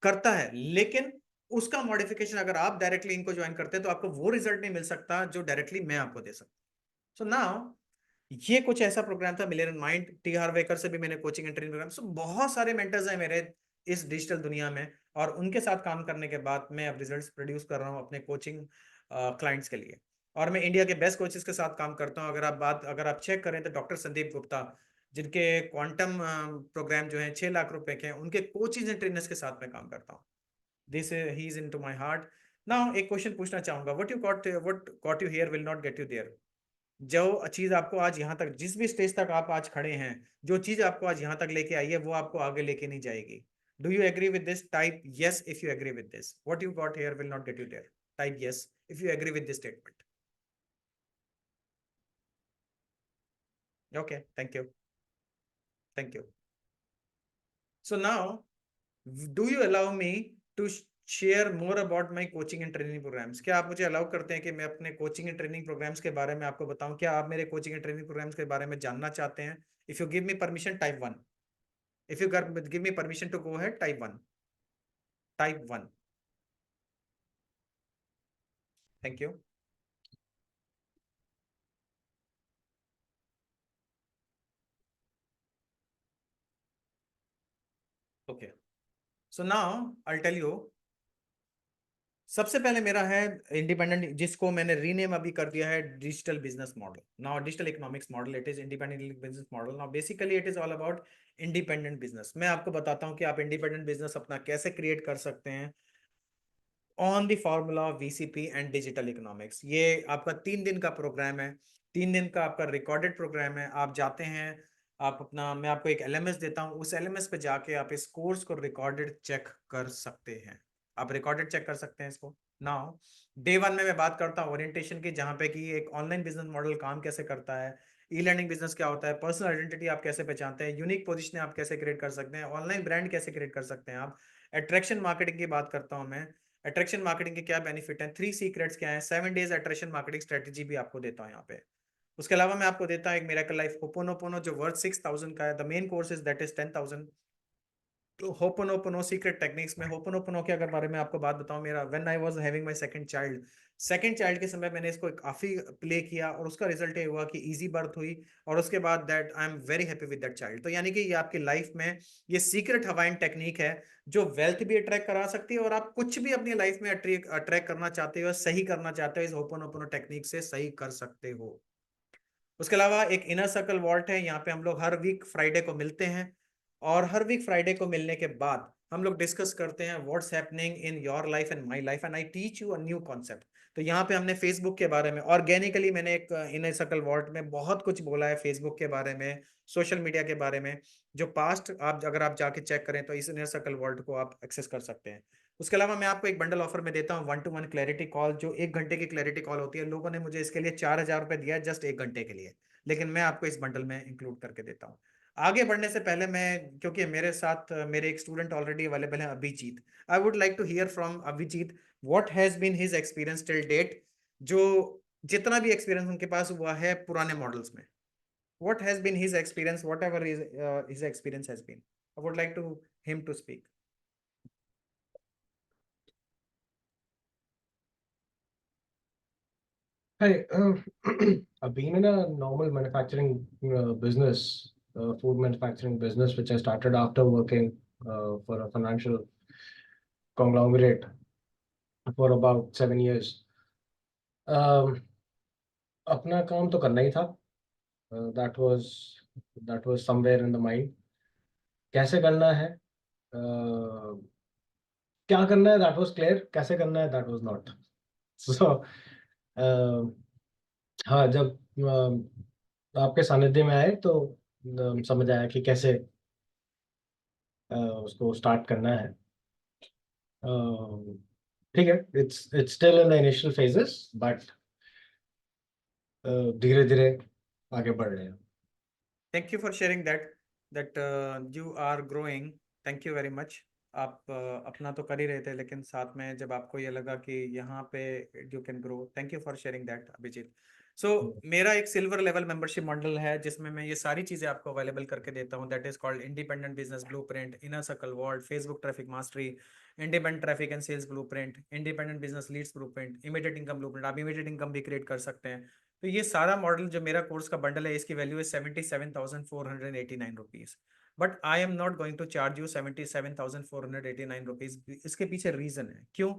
करता है, लेकिन उसका मॉडिफिकेशन अगर आप डायरेक्टली इनको ज्वाइन करते हैं तो आपको वो रिजल्ट नहीं मिल सकता जो डायरेक्टली मैं आपको दे सकता। सो नाउ ये कुछ ऐसा प्रोग्राम था मिलियन माइंड। टी हार्वेकर से भी मैंने कोचिंग एंड ट्रेनिंग प्रोग्राम। सो बहुत सारे मेंटर्स हैं मेरे इस डिजिटल दुनिया में, और उनके साथ काम करने के बाद मैं अब रिजल्ट्स प्रोड्यूस कर रहा हूँ अपने कोचिंग क्लाइंट्स के लिए। और मैं इंडिया के बेस्ट कोचेस के साथ काम करता हूँ। अगर आप चेक करें तो डॉक्टर संदीप गुप्ता, जिनके क्वांटम प्रोग्राम जो है 6 लाख रुपए के हैं, उनके कोचेज एंड ट्रेनर्स के साथ मैं काम करता हूँ। This he is into my heart. Now एक क्वेश्चन पूछना चाहूंगा, what got you here will not get you there. जो चीज आपको आज यहाँ तक, जिस भी स्टेज तक आप आज खड़े हैं, जो चीज आपको आज यहाँ तक लेके आई है, वो आपको आगे लेके नहीं जाएगी। Do you agree with this? Type yes if you agree with this. What you got here will not get you there. Type yes if you agree with this statement. Okay, thank you, thank you. So now, do you allow me to share more about my coaching and training programmes? क्या आप मुझे अलाउ करते हैं कि मैं अपने कोचिंग एंड ट्रेनिंग प्रोग्राम्स के बारे में आपको बताऊं? क्या आप मेरे कोचिंग एंड ट्रेनिंग प्रोग्राम्स के बारे में जानना चाहते हैं? If you give me permission, type 1। If you give me permission to go ahead, type 1. Type 1. Thank you. Okay. So now I'll tell you. सबसे पहले मेरा है इंडिपेंडेंट, जिसको मैंने रीनेम अभी कर दिया है digital business model. Now digital economics model, it is independent business model. Now basically it is all about independent business. मैं आपको बताता हूं कि आप इंडिपेंडेंट बिजनेस अपना कैसे क्रिएट कर सकते हैं on the formula VCP and digital economics. ये आपका 3 दिन का प्रोग्राम है, 3 दिन का आपका रिकॉर्डेड प्रोग्राम है। आप जाते हैं, आप अपना, मैं आपको एक एलएमएस देता हूँ, उस एलएमएस पे जाके आप इस कोर्स को रिकॉर्डेड चेक कर सकते हैं। आप रिकॉर्डेड चेक कर सकते हैं इसको। नाउ डे 1 में मैं बात करता हूँ ओरिएंटेशन की, जहाँ पे कि एक ऑनलाइन बिजनेस मॉडल काम कैसे करता है, ई लर्निंग बिजनेस क्या होता है, पर्सनल आइडेंटिटी आप कैसे पहचानते हैं, यूनिक पोजीशन आप कैसे क्रिएट कर सकते हैं, ऑनलाइन ब्रांड कैसे क्रिएट कर सकते हैं आप, अट्रैक्शन मार्केटिंग की बात करता हूँ मैं, अट्रैक्शन मार्केटिंग के क्या बेनिफिट हैं, 3 सीक्रेट्स क्या हैं, 7 डेज अट्रैक्शन मार्केटिंग स्ट्रेटेजी भी आपको देता हूँ यहाँ पे। उसके अलावा मैं आपको देता हूँ एक मिरेकल लाइफ होपोनोपोनो, जो वर्थ 6,000 का है। The main course is that is 10,000। तो होपोनोपोनो सीक्रेट टेक्निक्स में, होपोनोपोनो के अगर बारे में आपको बात बताऊं, मेरा when I was having my second child के समय मैंने इसको काफी प्ले किया, और उसका रिजल्ट ये हुआ कि इजी बर्थ हुई, और उसके बाद that I am very happy with that child. तो यानी कि ये आपकी लाइफ में ये सीक्रेट हवाइन टेक्निक है, जो वेल्थ भी अट्रैक्ट करा सकती है, और आप कुछ भी अपनी लाइफ में अट्रैक्ट करना चाहते हो, सही करना चाहते हो, इस होपोनोपोनो टेक्निक से सही कर सकते हो। उसके अलावा एक इनर सर्कल वॉल्ट है, यहाँ पे हम लोग हर वीक फ्राइडे को मिलते हैं, और हर वीक फ्राइडे को मिलने के बाद हम लोग डिस्कस करते हैं what's happening in your life and my life, and I teach you a new concept. तो यहाँ पे हमने फेसबुक के बारे में ऑर्गेनिकली, मैंने एक इनर सर्कल वॉल्ट में बहुत कुछ बोला है फेसबुक के बारे में, सोशल मीडिया के बारे में, जो पास्ट आप अगर आप जाके चेक करें तो इस इनर सर्कल वॉल्ट को आप एक्सेस कर सकते हैं। उसके अलावा मैं आपको एक बंडल ऑफर में देता हूँ 1-to-1 क्लैरिटी कॉल, जो 1 घंटे की क्लैरिटी कॉल होती है। लोगों ने मुझे इसके लिए 4,000 रुपये दिया है जस्ट 1 घंटे के लिए, लेकिन मैं आपको इस बंडल में इंक्लूड करके देता हूँ। आगे बढ़ने से पहले मैं, क्योंकि मेरे साथ मेरे एक स्टूडेंट ऑलरेडी अवेलेबल है, Abhijit, I would like to hear from Abhijit what has been his experience till date, जो जितना भी एक्सपीरियंस उनके पास हुआ है पुराने मॉडल्स में, what has been his experience, whatever his experience has been, I would like to him to speak. Hi, I've been in a normal manufacturing business, food manufacturing business, which I started after working for a financial conglomerate for about 7 years. अपना काम तो करना ही था, that was somewhere in the mind. कैसे करना है, क्या करना है, दैट वाज क्लियर। कैसे करना है, दैट वाज नॉट। सो हाँ, जब आपके सानिध्य में आए तो समझ आया कि कैसे उसको स्टार्ट करना है। ठीक है, it's still in the initial phases, but धीरे धीरे आगे बढ़ रहे हैं। Thank you for sharing that you are growing. Thank you very much. आप अपना तो कर ही रहे थे, लेकिन साथ में जब आपको ये लगा कि यहाँ पे you can grow, thank you for sharing that Abhijit. So मेरा एक सिल्वर लेवल मेंबरशिप मॉडल है जिसमें मैं ये सारी चीजें आपको अवेलेबल करके देता हूँ। That is called independent business blueprint, inner circle world, Facebook traffic mastery, independent traffic and sales blueprint, independent business leads blueprint, immediate income blueprint. आप इमीडिएट इनकम भी क्रिएट कर सकते हैं। तो ये सारा मॉडल जो मेरा कोर्स का बंडल है, इसकी वैल्यू है 77,489 rupees. But I am not going to charge you 77,489 rupees. इसके पीछे रीजन है क्यों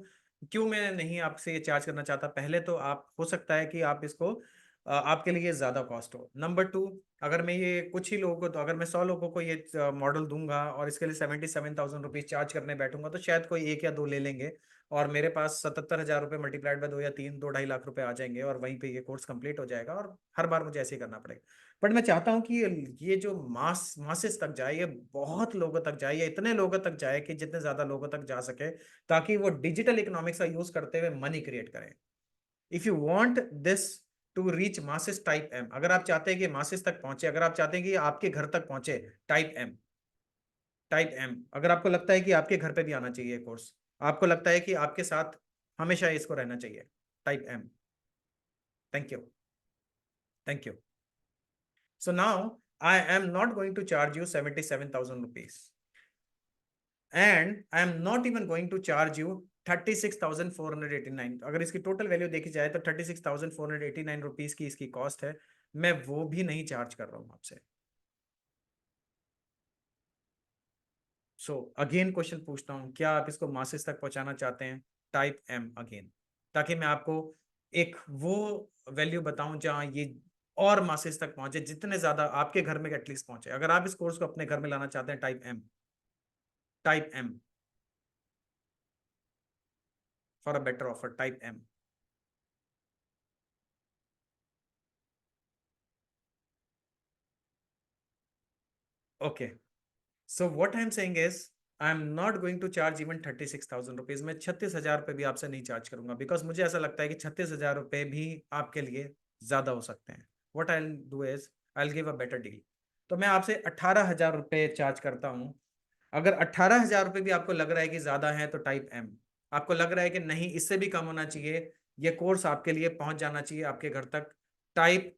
क्यों मैं नहीं आपसे ये चार्ज करना चाहता। पहले तो आप, हो सकता है कि आप इसको आपके लिए ज्यादा कॉस्ट हो। नंबर टू, अगर मैं ये कुछ ही लोगों को, तो अगर मैं 100 लोगों को ये मॉडल दूंगा और इसके लिए 77,000 रुपीज चार्ज करने बैठूंगा, तो शायद कोई एक या दो ले लेंगे और मेरे पास 77,000 रुपये मल्टीप्लाइड बाय 2 या 3, 2-2.5 लाख रुपए आ जाएंगे और वहीं पे ये कोर्स कंप्लीट हो जाएगा और हर बार मुझे ऐसे ही करना पड़ेगा। बट मैं चाहता हूँ कि ये जो मासेस तक जाए, ये बहुत लोगों तक जाए, ये इतने लोगों तक जाए कि जितने ज्यादा लोगों तक जा सके, ताकि वो डिजिटल इकोनॉमिक्स का यूज करते हुए मनी क्रिएट करें। If you want this to reach masses, type M. अगर आप चाहते हैं कि मासेस तक पहुंचे, अगर आप चाहते हैं कि आपके घर तक पहुंचे, टाइप एम। Type M. अगर आपको लगता है कि आपके घर पे भी आना चाहिए कोर्स, आपको लगता है कि आपके साथ हमेशा इसको रहना चाहिए, type M. Thank you, thank you. So now I am not going to charge you 77,000 rupees, and I am not even going to charge you 36,489। अगर इसकी टोटल वैल्यू देखी जाए तो 36,489 रुपीज की इसकी कॉस्ट है। मैं वो भी नहीं चार्ज कर रहा हूं आपसे। सो अगेन क्वेश्चन पूछता हूं, क्या आप इसको मासेस तक पहुंचाना चाहते हैं, टाइप एम अगेन, ताकि मैं आपको एक वो वैल्यू बताऊं जहां ये और मासेस तक पहुंचे, जितने ज्यादा आपके घर में एटलीस्ट पहुंचे। अगर आप इस कोर्स को अपने घर में लाना चाहते हैं, type M, type M for a better offer, type M. Okay, so what I am saying is, I am not going to charge even 36,000 rupees. मैं 36,000 रुपये भी आपसे नहीं चार्ज करूंगा, बिकॉज मुझे ऐसा लगता है कि 36,000 रुपये भी आपके लिए ज्यादा हो सकते हैं। What I will do is, I will give a better deal. तो मैं आपसे 18,000 रुपये चार्ज करता हूं। अगर 18,000 रुपये भी आपको लग रहा है कि ज्यादा है, तो टाइप एम। आपको लग रहा है कि नहीं, इससे भी कम होना चाहिए, ये कोर्स आपके लिए पहुंच जाना चाहिए आपके घर तक, टाइप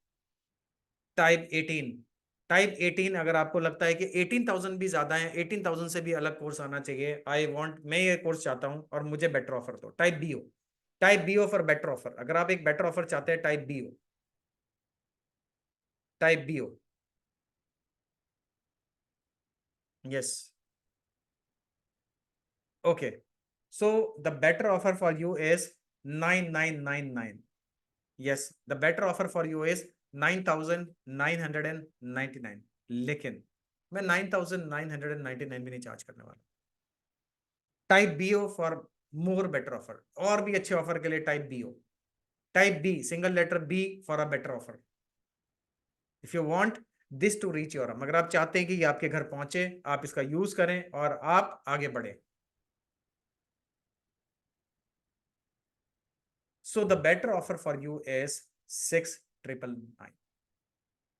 टाइप 18। टाइप 18। अगर आपको लगता है कि 18,000 भी ज्यादा है, 18,000 से भी अलग कोर्स आना चाहिए, आई वांट, मैं ये कोर्स चाहता हूं और मुझे बेटर ऑफर दो, type B O. Type B O for better offer. अगर आप एक बेटर ऑफर चाहते हैं, type B O, type B O. Yes, okay. So the better offer for you is 9,999। Yes, the better offer for you is 9,999। लेकिन मैं 9,999 भी नहीं चार्ज करने वाला। Type B O for more better offer, और भी अच्छे ऑफर के लिए type B O, type B, single letter B for a better offer. If you want this to reach your, अगर आप चाहते हैं कि ये आपके घर पहुंचे, आप इसका यूज करें और आप आगे बढ़े। सो the better offer for you is 6,999।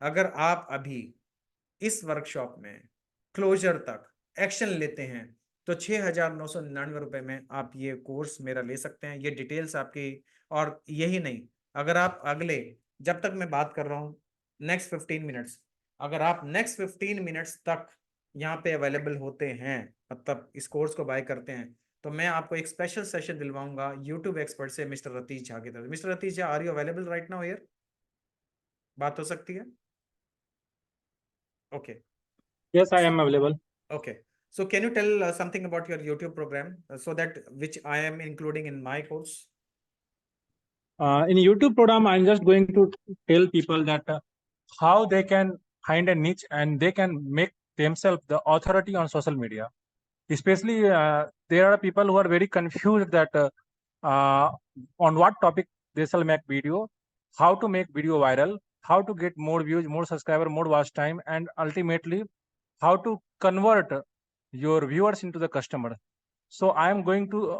अगर आप अभी इस वर्कशॉप में क्लोजर तक एक्शन लेते हैं, तो 6,999 रुपए में आप ये कोर्स मेरा ले सकते हैं। ये डिटेल्स आपकी, और यही नहीं, अगर आप अगले, जब तक मैं बात कर रहा हूं, नेक्स्ट 15 मिनट्स, अगर आप नेक्स्ट 15 मिनट्स तक यहाँ पे अवेलेबल होते हैं, मतलब इस कोर्स को बाय करते हैं, तो मैं आपको एक स्पेशल सेशन दिलवाऊंगा यूट्यूब एक्सपर्ट से, मिस्टर रतीश झा की तरफ। Mister Ratish Jha, are you available right now here? बात हो सकती है? Okay, Yes, I am available. okay. So can you tell something about your YouTube program, so that which I am including in my course? In YouTube program, I'm just going to tell people that how they can find a niche and they can make themselves the authority on social media. Especially, there are people who are very confused that uh, on what topic they shall make video, how to make video viral, how to get more views, more subscriber, more watch time, and ultimately how to convert your viewers into the customer. So I am going to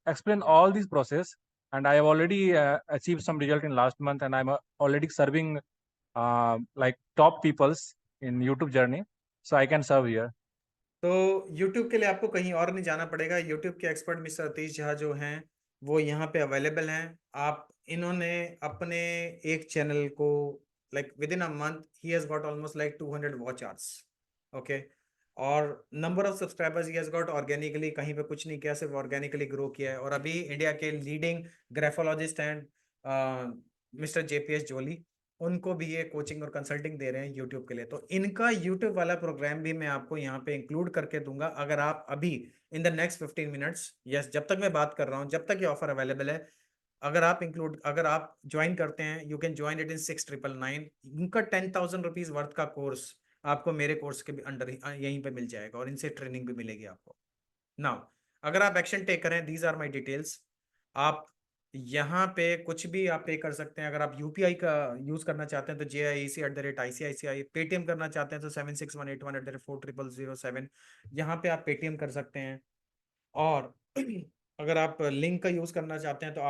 explain all these process, and I have already achieved some result in last month, and I'm already serving like top peoples in YouTube journey. So I can serve here. तो YouTube के लिए आपको कहीं और नहीं जाना पड़ेगा। YouTube के एक्सपर्ट मिस्टर अतीश झा जो हैं वो यहाँ पे अवेलेबल हैं। आप इन्होंने अपने एक चैनल को like within a month he has got almost like 200 watch hours, okay, और number of subscribers he has got organically, कहीं पे कुछ नहीं किया, सिर्फ ऑर्गेनिकली ग्रो किया है। और अभी इंडिया के leading graphologist and mister JPS जोली, उनको भी ये कोचिंग और कंसल्टिंग दे रहे हैं यूट्यूब के लिए। तो इनका यूट्यूब वाला प्रोग्राम भी मैं आपको यहाँ पे इंक्लूड करके दूंगा। अगर आप अभी in the next 15 minutes, yes, जब तक मैं बात कर रहा हूँ, जब तक ये ऑफर अवेलेबल है, अगर आप ज्वाइन करते हैं, you can join it in 6,999। इनका 10,000 रुपीज वर्थ का कोर्स आपको मेरे कोर्स के भी अंडर यहीं पे मिल जाएगा और इनसे ट्रेनिंग भी मिलेगी आपको। नाउ अगर आप एक्शन टेक करें, दीज आर माई डिटेल्स। आप यहाँ पे कुछ भी आप पे कर सकते हैं। अगर आप यूपीआई का यूज करना चाहते हैं तो JIEC@ICICI, पेटीएम करना चाहते हैं तो 7618140007, यहाँ पे आप पेटीएम कर सकते हैं। और अगर आप लिंक का यूज करना चाहते हैं तो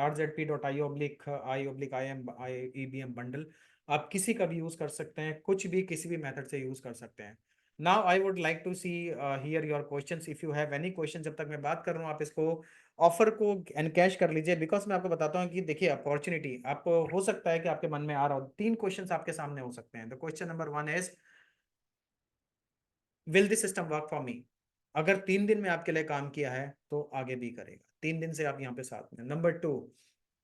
rzp.io/i/IEBM बंडल, आप किसी का भी यूज कर सकते हैं, कुछ भी किसी भी मेथड से यूज कर सकते हैं। Now I would like to see here your questions, if you have any question. जब तक मैं बात कर रहा हूँ आप इसको ऑफर को एनकैश कर लीजिए, बिकॉज मैं आपको बताता हूँ कि देखिए अपॉर्चुनिटी आपको हो सकता है कि आपके मन में आ रहा हो। 3 क्वेश्चंस आपके सामने हो सकते हैं। The question number 1 is, will this system work for me? अगर 3 दिन में आपके लिए काम किया है तो आगे भी करेगा। 3 दिन से आप यहाँ पे साथ में। Number 2,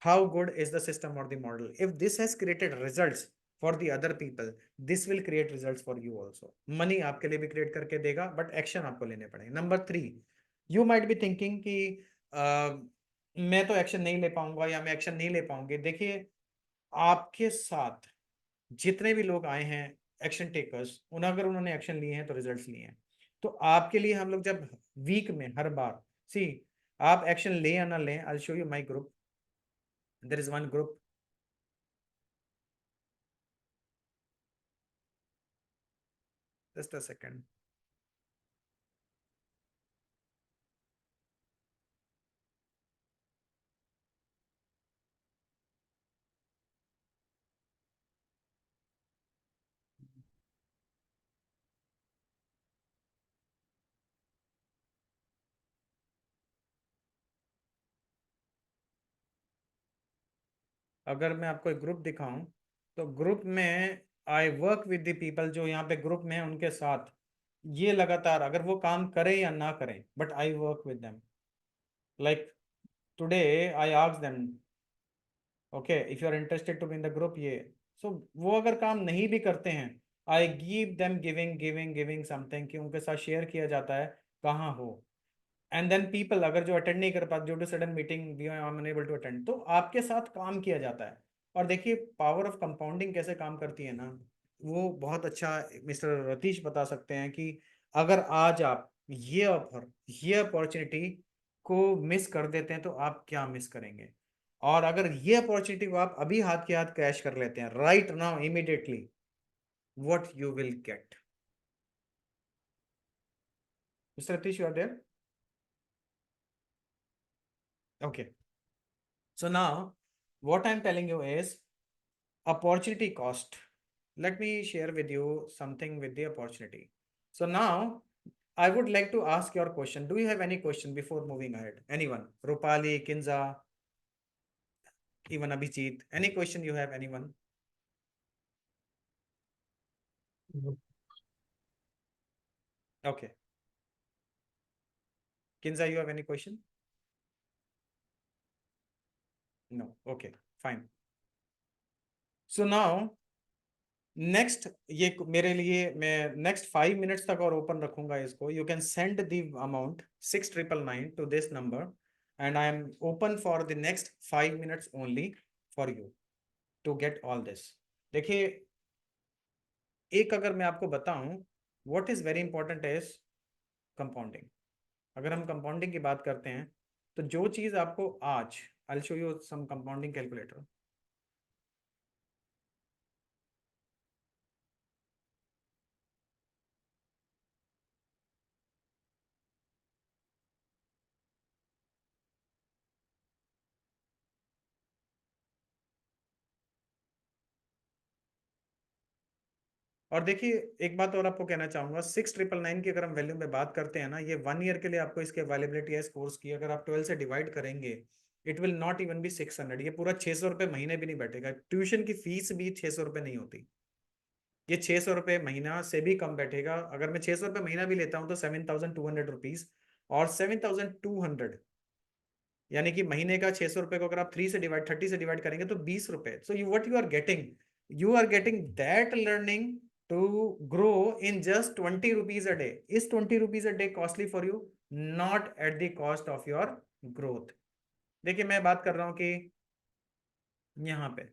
how good is the system और the model? If this has created results for the other people, this will create results for you also. Money आपके लिए भी क्रिएट करके देगा, बट एक्शन आपको लेने पड़ेंगे। Number 3, you might be thinking कि मैं तो एक्शन नहीं ले पाऊंगा या मैं एक्शन नहीं ले पाऊंगी। देखिए, आपके साथ जितने भी लोग आए हैं एक्शन टेकर्स, अगर उन्होंने एक्शन लिए हैं तो रिजल्ट्स लिए हैं। तो आपके लिए हम लोग जब वीक में हर बार, सी, आप एक्शन ले या ना लें, I show you my group. There is one group, just a second. अगर मैं आपको एक ग्रुप दिखाऊं तो ग्रुप में I work with the people जो यहाँ पे ग्रुप में है, उनके साथ ये लगातार, अगर वो काम करें या ना करें, but I work with them. Like today I ask them, okay, if you are interested to be in the group, yeah, so वो अगर काम नहीं भी करते हैं, I give them giving giving giving something, कि उनके साथ शेयर किया जाता है कहाँ हो। एंड देन पीपल अगर जो अटेंड नहीं कर पाते due to sudden meeting, we are unable to attend, तो आपके साथ काम किया जाता है। और देखिए पावर ऑफ कंपाउंडिंग कैसे काम करती है ना, वो बहुत अच्छा मिस्टर रतीश बता सकते हैं कि अगर आज आप ये ऑफर, ये अपॉर्चुनिटी को मिस कर देते हैं तो आप क्या मिस करेंगे। और अगर ये अपॉर्चुनिटी को आप अभी हाथ के हाथ कैश कर लेते हैं right now immediately, what you will get. Mister Ratish, you are there? Okay, so now what I'm telling you is opportunity cost. Let me share with you something with the opportunity. So now I would like to ask your question. Do you have any question before moving ahead? Anyone? Rupali, Kinza, even Abhijit. Any question you have, anyone? Okay. Kinza, you have any question? No. Okay, fine. So now next, ये मेरे लिए, मैं नेक्स्ट 5 मिनट्स तक और ओपन रखूंगा इसको। You can send the amount 6,999 to this number and I am open for the next 5 minutes only for you to get all this. देखिए, एक अगर मैं आपको बताऊं, what is very important is compounding. अगर हम कंपाउंडिंग की बात करते हैं तो जो चीज आपको आज, I'll show you some compounding calculator. और देखिए, एक बात और आपको कहना चाहूंगा, 6999 की अगर हम वैल्यू में बात करते हैं ना, ये 1 ईयर के लिए आपको इसके अवेलेबिलिटी है इस कोर्स की, अगर आप 12 से डिवाइड करेंगे, it will not even be 600, ये पूरा 600 रुपये महीने भी नहीं बैठेगा। ट्यूशन की फीस भी 600 रुपये नहीं होती, ये 600 रुपये महीना से भी कम बैठेगा। अगर मैं 600 रुपये महीना भी लेता हूँ तो 7200 रुपीज, और 7200 यानी कि महीने का 600 रुपये को अगर आप 30 से डिवाइड करेंगे तो 20 रुपये। So you you are getting that learning to grow in just 20 rupees a day. Is 20 rupees a day costly for you? Not at the cost of your growth. देखिए, मैं बात कर रहा हूं कि यहाँ पे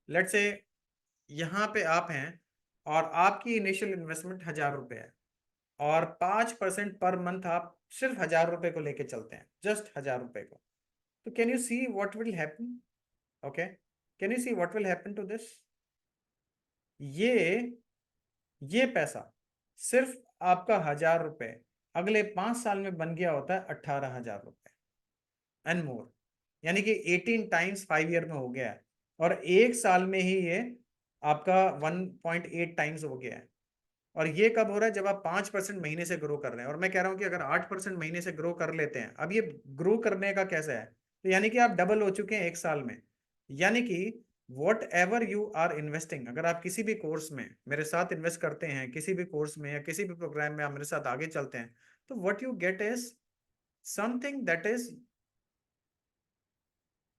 लेट्स से यहाँ पे आप हैं और आपकी इनिशियल इन्वेस्टमेंट 1000 रुपये है, और 5% पर मंथ आप सिर्फ 1000 रुपये को लेके चलते हैं, जस्ट 1000 रुपये को। तो can you see what will happen? Okay, can you see what will happen to this? ये पैसा सिर्फ आपका 1000 रुपये अगले 5 साल में बन गया होता है 18,000 रुपये एंड मोर, यानी कि 18 टाइम्स 5 ईयर में हो गया है, और 1 साल में ही ये आपका 1.8 टाइम्स हो गया है। और ये कब हो रहा है? जब आप 5% महीने से ग्रो कर रहे हैं। और मैं कह रहा हूं कि अगर 8% महीने से ग्रो कर लेते हैं, अब ये ग्रो करने का कैसे है, तो यानी कि आप डबल हो चुके हैं 1 साल में। यानी कि whatever you are investing, अगर आप किसी भी कोर्स में मेरे साथ इन्वेस्ट करते हैं, किसी भी कोर्स में या किसी भी प्रोग्राम में आप मेरे साथ आगे चलते हैं, तो what you get is something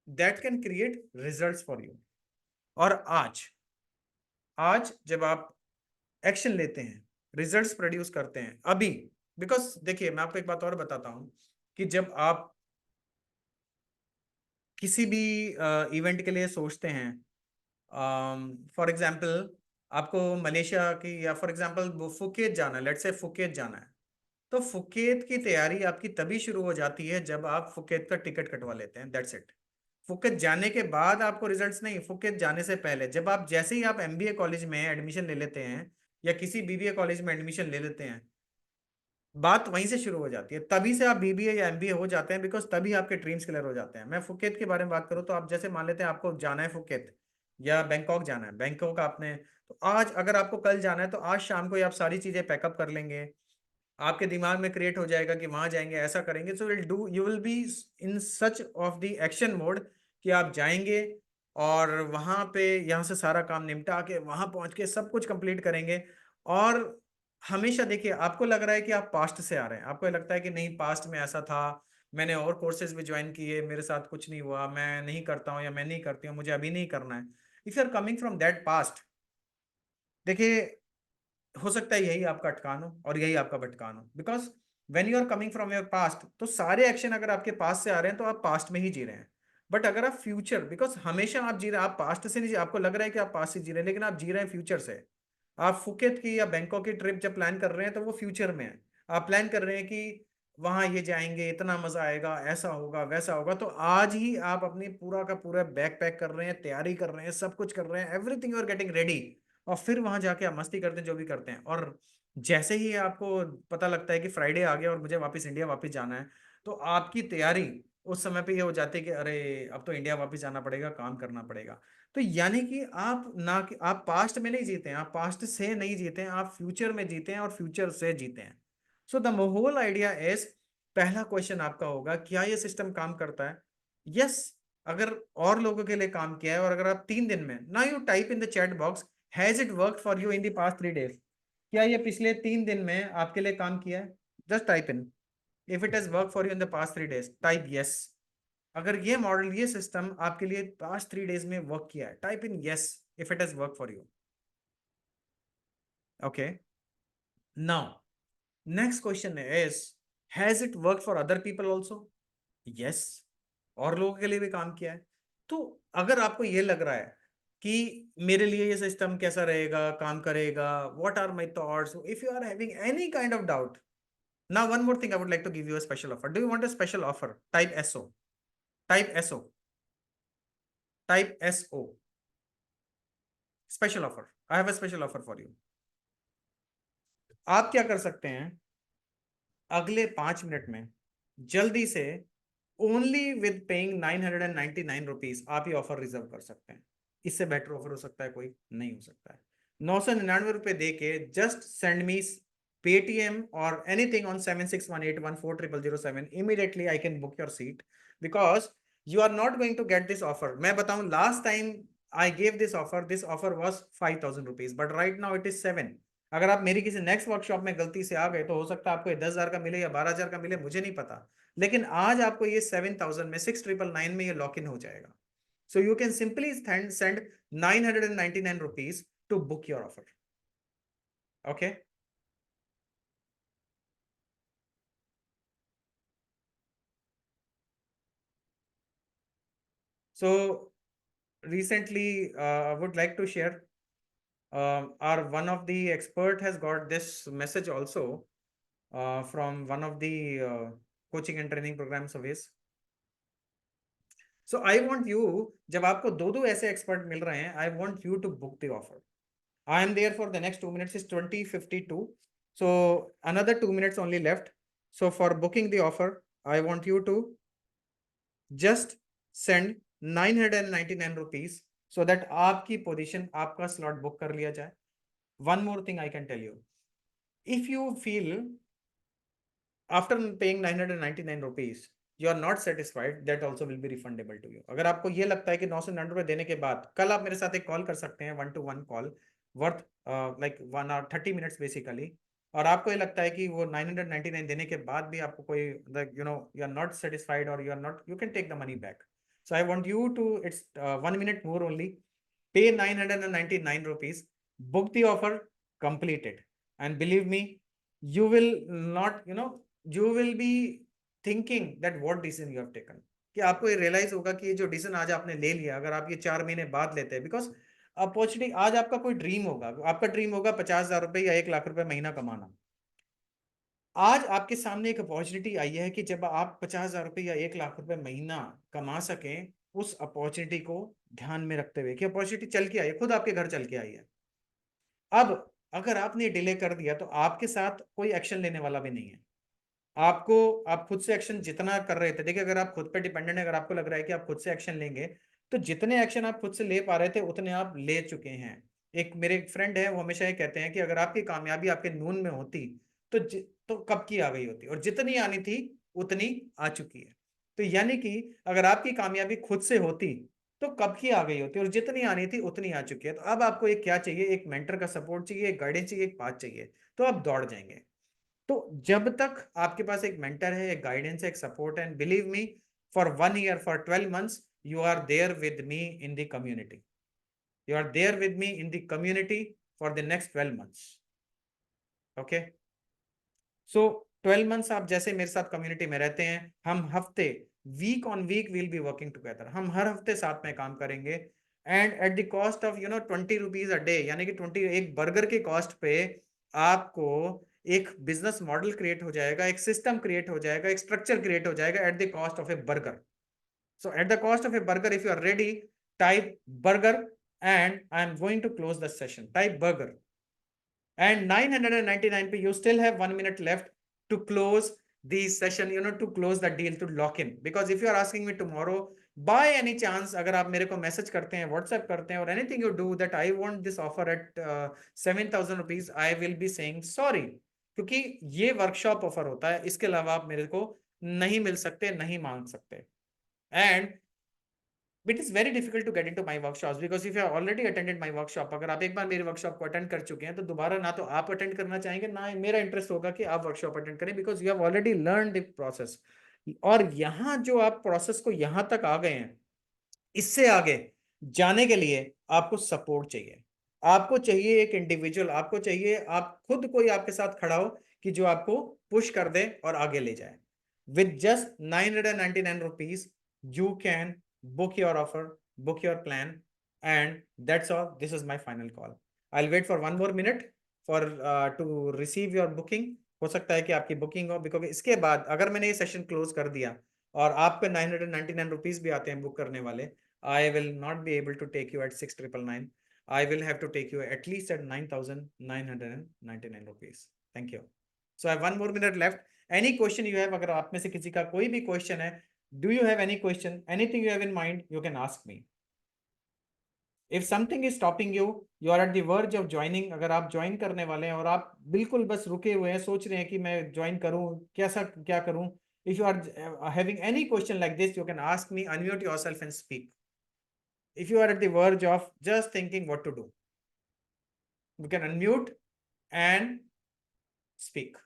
that can create results for you. और आज जब आप एक्शन लेते हैं, रिजल्ट्स प्रोड्यूस करते हैं अभी, बिकॉज देखिए, मैं आपको एक बात और बताता हूं कि जब आप किसी भी इवेंट के लिए सोचते हैं, फॉर एग्जाम्पल आपको मलेशिया की या फॉर एग्जाम्पल फुकेत जाना है, लेट्स से फुकेत जाना है, तो फुकेत की तैयारी आपकी तभी शुरू हो जाती है जब आप फुकेत का टिकट कटवा लेते हैं, दैट्स इट। फुकेत जाने के बाद आपको रिजल्ट्स नहीं, फुकेत जाने से पहले जब आप जैसे ही आप एमबीए कॉलेज में एडमिशन ले लेते हैं या किसी बीबीए कॉलेज में एडमिशन ले लेते हैं, बात वहीं से शुरू हो जाती है, तभी से आप बीबीए या एमबीए हो जाते हैं, बिकॉज तभी आपके ड्रीम्स क्लियर हो जाते हैं। मैं फुकेत के बारे में बात करूं तो आप जैसे मान लेते हैं आपको जाना है फुकेत या बैंकॉक जाना है, बैंकॉक आपने, तो आज अगर आपको कल जाना है तो आज शाम को ही आप सारी चीजें पैकअप कर लेंगे, आपके दिमाग में क्रिएट हो जाएगा कि वहां जाएंगे, ऐसा करेंगे, so you will be in such of the action mode कि आप जाएंगे और वहां पे यहाँ से सारा काम निपटा के वहां पहुंच के सब कुछ कंप्लीट करेंगे। और हमेशा देखिए, आपको लग रहा है कि आप पास्ट से आ रहे हैं, आपको लगता है कि नहीं पास्ट में ऐसा था, मैंने और कोर्सेज भी ज्वाइन किए, मेरे साथ कुछ नहीं हुआ, मैं नहीं करता हूँ या मैं नहीं करती हूँ, मुझे अभी नहीं करना है। If you are coming from that past, देखिए, हो सकता है यही आपका अटकान हो और यही आपका भटकान हो, because when you are coming from your past, तो सारे एक्शन अगर आपके पास से आ रहे हैं तो आप पास्ट में ही जी रहे हैं। बट अगर आप फ्यूचर, बिकॉज हमेशा आप जी रहे हैं, आप पास्ट से नहीं जी, आपको लग रहा है कि आप पास्ट से जी रहे हैं, लेकिन आप जी रहे हैं फ्यूचर से। आप फुकेत की या बैंकॉक की ट्रिप जब प्लान कर रहे हैं तो वो फ्यूचर में है, आप प्लान कर रहे हैं कि वहां ये जाएंगे, इतना मजा आएगा, ऐसा होगा वैसा होगा, तो आज ही आप अपनी पूरा का पूरा बैग पैक कर रहे हैं, तैयारी कर रहे हैं, सब कुछ कर रहे हैं, everything you are getting ready, और फिर वहां जाके आप मस्ती करते हैं, जो भी करते हैं। और जैसे ही आपको पता लगता है कि फ्राइडे आ गया और मुझे वापस इंडिया वापस जाना है, तो आपकी तैयारी उस समय पे ये हो जाती है कि अरे अब तो इंडिया वापस जाना पड़ेगा, काम करना पड़ेगा। तो यानी कि आप ना कि आप पास्ट में नहीं जीते हैं, आप पास्ट से नहीं जीते हैं, आप फ्यूचर में जीते हैं और फ्यूचर से जीते हैं। So the whole idea is, पहला क्वेश्चन आपका होगा, क्या ये सिस्टम काम करता है? यस, अगर और लोगों के लिए काम किया है, और अगर आप 3 दिन में, ना you type in the chat box, has it work for you in the past 3 days, क्या ये पिछले 3 दिन में आपके लिए काम किया है? Just type in, if it has work for you in the past 3 days, type yes. अगर ये मॉडल, ये सिस्टम आपके लिए पास्ट 3 days में वर्क किया है, type in yes if it has work for you. Okay, now next question is, has it work for other people also? Yes, और लोगों के लिए भी काम किया है। तो अगर आपको ये लग रहा है कि मेरे लिए ये सिस्टम कैसा रहेगा, काम करेगा, what are my thoughts, if you are having any kind of doubt, now one more thing I would like to give you a special offer. Do you want a special offer? Type SO, type SO, type SO, special offer. I have a special offer for you. आप क्या कर सकते हैं, अगले 5 मिनट में जल्दी से, ओनली विद पेइंग 999 रुपीज आप ये ऑफर रिजर्व कर सकते हैं. इससे बेटर ऑफर हो सकता है कोई? नहीं हो सकता है. 999 रुपए दे के जस्ट सेंड मी पेटीएम और anything on 7618140007. Immediately I can book your seat, because you are not going to get this offer. मैं बताऊं, last time I gave this offer was 5000 rupees, but right now it is 7. अगर आप मेरी किसी नेक्स्ट वर्कशॉप में गलती से आ गए तो हो सकता है आपको ये 10,000 का मिले या 12,000 का मिले, मुझे नहीं पता. लेकिन आज आपको ये 7,000 में 6,999 में ये लॉक इन हो जाएगा. So you can simply send 999 rupees to book your offer. Okay. So recently, I would like to share, our one of the expert has got this message also from one of the coaching and training programs of his. So I want you, जब आपको दो दो ऐसे एक्सपर्ट मिल रहे हैं, I want you to book the offer. I am there for the next 2 minutes. Is 20:52. So another 2 minutes only left. So for booking the offer, I want you to just send 999 rupees so that आपकी पोजीशन, आपका स्लॉट बुक कर लिया जाए. One more thing I can tell you. If you feel after paying 999 rupees you are not satisfied, that also will be refundable to you. अगर आपको ये लगता है कि 999 रुपए देने के बाद कल आप मेरे साथ एक कॉल कर सकते हैं, 1-to-1 call worth like 1 hour 30 minutes basically, और आपको ये लगता है कि वो 999 देने के बाद भी आपको कोई यू आर नॉट सेटिस्फाइड और you are not, you can take the money back. So I want you to, it's 1 minute more only, pay 999 rupees, book the offer, complete it, and believe me, you will not, you will be thinking that what decision you have taken. कि आपको ये रियलाइज होगा कि ये जो डिसीजन आज आपने ले लिया, अगर आप ये 4 महीने बाद लेते हैं, बिकॉज अपॉर्चुनिटी, आज आपका कोई ड्रीम होगा, आपका ड्रीम होगा 50,000 रुपए या 1 लाख रुपए महीना कमाना. आज आपके सामने एक अपॉर्चुनिटी आई है कि जब आप 50,000 रुपए या 1 लाख रुपए महीना कमा सकें, उस अपॉर्चुनिटी को ध्यान में रखते हुए कि अपॉर्चुनिटी चल के आई है, खुद आपके घर चल के आई है. अब अगर आपने डिले कर दिया तो आपके साथ कोई एक्शन लेने वाला भी नहीं है. आपको, आप खुद से एक्शन जितना कर रहे थे, देखिए अगर आप खुद पे डिपेंडेंट है, अगर आपको लग रहा है कि आप खुद से एक्शन लेंगे, तो जितने एक्शन आप खुद से ले पा रहे थे उतने आप ले चुके हैं. एक मेरे फ्रेंड है, वो हमेशा ये कहते हैं कि अगर आपकी कामयाबी आपके नून में होती तो कब की आ गई होती, और जितनी आनी थी उतनी आ चुकी है. तो यानी कि अगर आपकी कामयाबी खुद से होती तो कब की आ गई होती, और जितनी आनी थी उतनी आ चुकी है. तो अब आपको एक क्या चाहिए, एक मेंटर का सपोर्ट चाहिए, एक गाइडेंस चाहिए, एक पाथ चाहिए, तो आप दौड़ जाएंगे. तो जब तक आपके पास एक मेंटर है, एक गाइडेंस है, एक सपोर्ट है, believe me, for 1 year, for 12 months, you are there with me in the community. You are there with me in the community for the next 12 months. Okay? So 12 months आप जैसे मेरे साथ कम्युनिटी में रहते हैं, हम हफ्ते, week on week will be working together. हम हर हफ्ते साथ में काम करेंगे, and at the cost of 20 rupees a day, यानी कि 20, एक बर्गर के कॉस्ट पे आपको एक बिजनेस मॉडल क्रिएट हो जाएगा, एक सिस्टम क्रिएट हो जाएगा, एक स्ट्रक्चर क्रिएट हो जाएगा at the cost of a burger. So at the cost of a burger, if you are ready, type burger, and I am going to close the session. Type burger, and 999 पे you still have 1 minute left to close the session, to close the deal, to lock in. Because if you are asking me tomorrow, by any chance, अगर आप मेरे को मैसेज करते हैं, व्हाट्सएप करते हैं, और anything you do that I want this offer at 7,000 rupees, I will be saying sorry, क्योंकि ये वर्कशॉप ऑफर होता है, इसके अलावा आप मेरे को नहीं मिल सकते, नहीं मांग सकते. And it is very difficult to get into my workshops, because if you have already attended my workshop, अगर आप एक बार मेरे वर्कशॉप को अटेंड कर चुके हैं, तो दोबारा ना तो आप अटेंड करना चाहेंगे, ना मेरा इंटरेस्ट होगा कि आप वर्कशॉप अटेंड करें, because you have already learn the process. और यहाँ जो आप प्रोसेस को यहाँ तक आ गए हैं, इससे आगे जाने के लिए आपको सपोर्ट चाहिए. आपको चाहिए एक इंडिविजुअल, आपको चाहिए आप खुद, कोई आपके साथ खड़ा हो कि जो आपको पुश कर दे और आगे ले जाए. With just 999 rupees you can book your offer, book your plan, and that's all. This is my final call. I'll wait for 1 more minute for to receive your booking. हो सकता है कि आपकी बुकिंग हो, बिकॉज इसके बाद अगर मैंने ये सेशन क्लोज कर दिया और आप पे 999 रुपीज भी आते हैं बुक करने वाले, I will not be able to take you at 6,999. I will have to take you at least at 9,999 rupees. Thank you. So I have 1 more minute left. Any question you have, अगर आप में से किसी का कोई भी question है, do you have any question, anything you have in mind, you can ask me. If something is stopping you, you are at the verge of joining. अगर आप join करने वाले हैं और आप बिल्कुल बस रुके हुए हैं, सोच रहे हैं कि मैं join करूं, कैसा क्या करूं, if you are having any question like this, you can ask me, unmute yourself and speak. If you are at the verge of just thinking what to do, you can unmute and speak.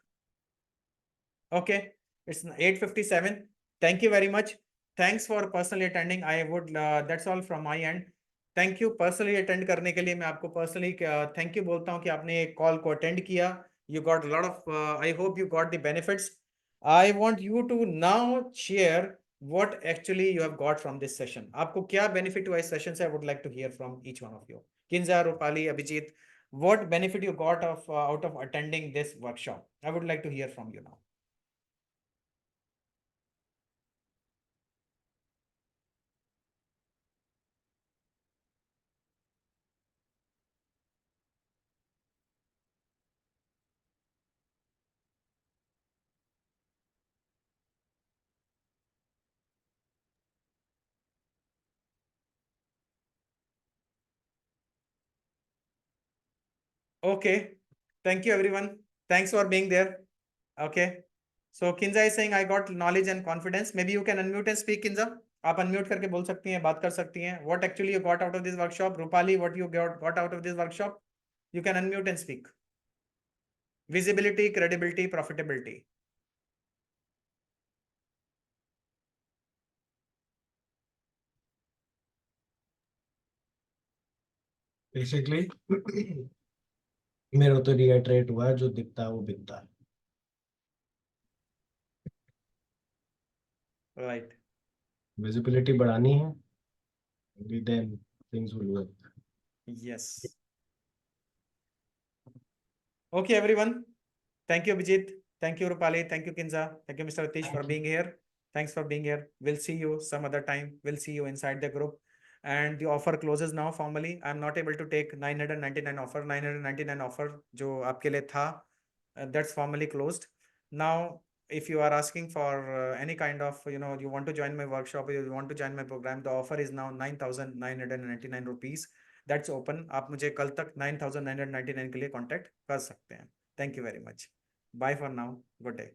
Okay, it's 8:57. Thank you very much. Thanks for personally attending. I would that's all from my end. Thank you personally attend करने के लिए. मैं आपको personally thank you बोलता हूँ कि आपने कॉल को attend किया. You got a lot of I hope you got the benefits. I want you to now share what actually you have got from this session. आपको क्या benefit हुआ इस session से? I would like to hear from each one of you. Kinza, Rupali, Abhijit, what benefit you got of out of attending this workshop? I would like to hear from you now. Okay. Thank you, everyone. Thanks for being there. Okay. So Kinza is saying I got knowledge and confidence. Maybe you can unmute and speak, Kinza. आप unmute करके बोल सकती हैं, बात कर सकती हैं. What actually you got out of this workshop? Rupali, what you got out of this workshop? You can unmute and speak. Visibility, credibility, profitability. Basically, मेरा तो reiterate हुआ है, जो दिखता है वो बिकता है. Right. Visibility बढ़ानी है. Only then things will work. Yes. Okay, everyone. Thank you, Abhijit. Thank you, Rupali. Thank you, Kinza. Thank you, Mr. Atish, for being here. Thanks for being here. We'll see you some other time. We'll see you inside the group. And the offer closes now formally. I'm not able to take 999 offer. 999 offer जो आपके लिए था, that's formally closed. Now, if you are asking for any kind of, you want to join my workshop or you want to join my program, the offer is now 9,999 rupees. That's open. आप मुझे कल तक 9,999 के लिए contact कर सकते हैं. Thank you very much. Bye for now. Good day.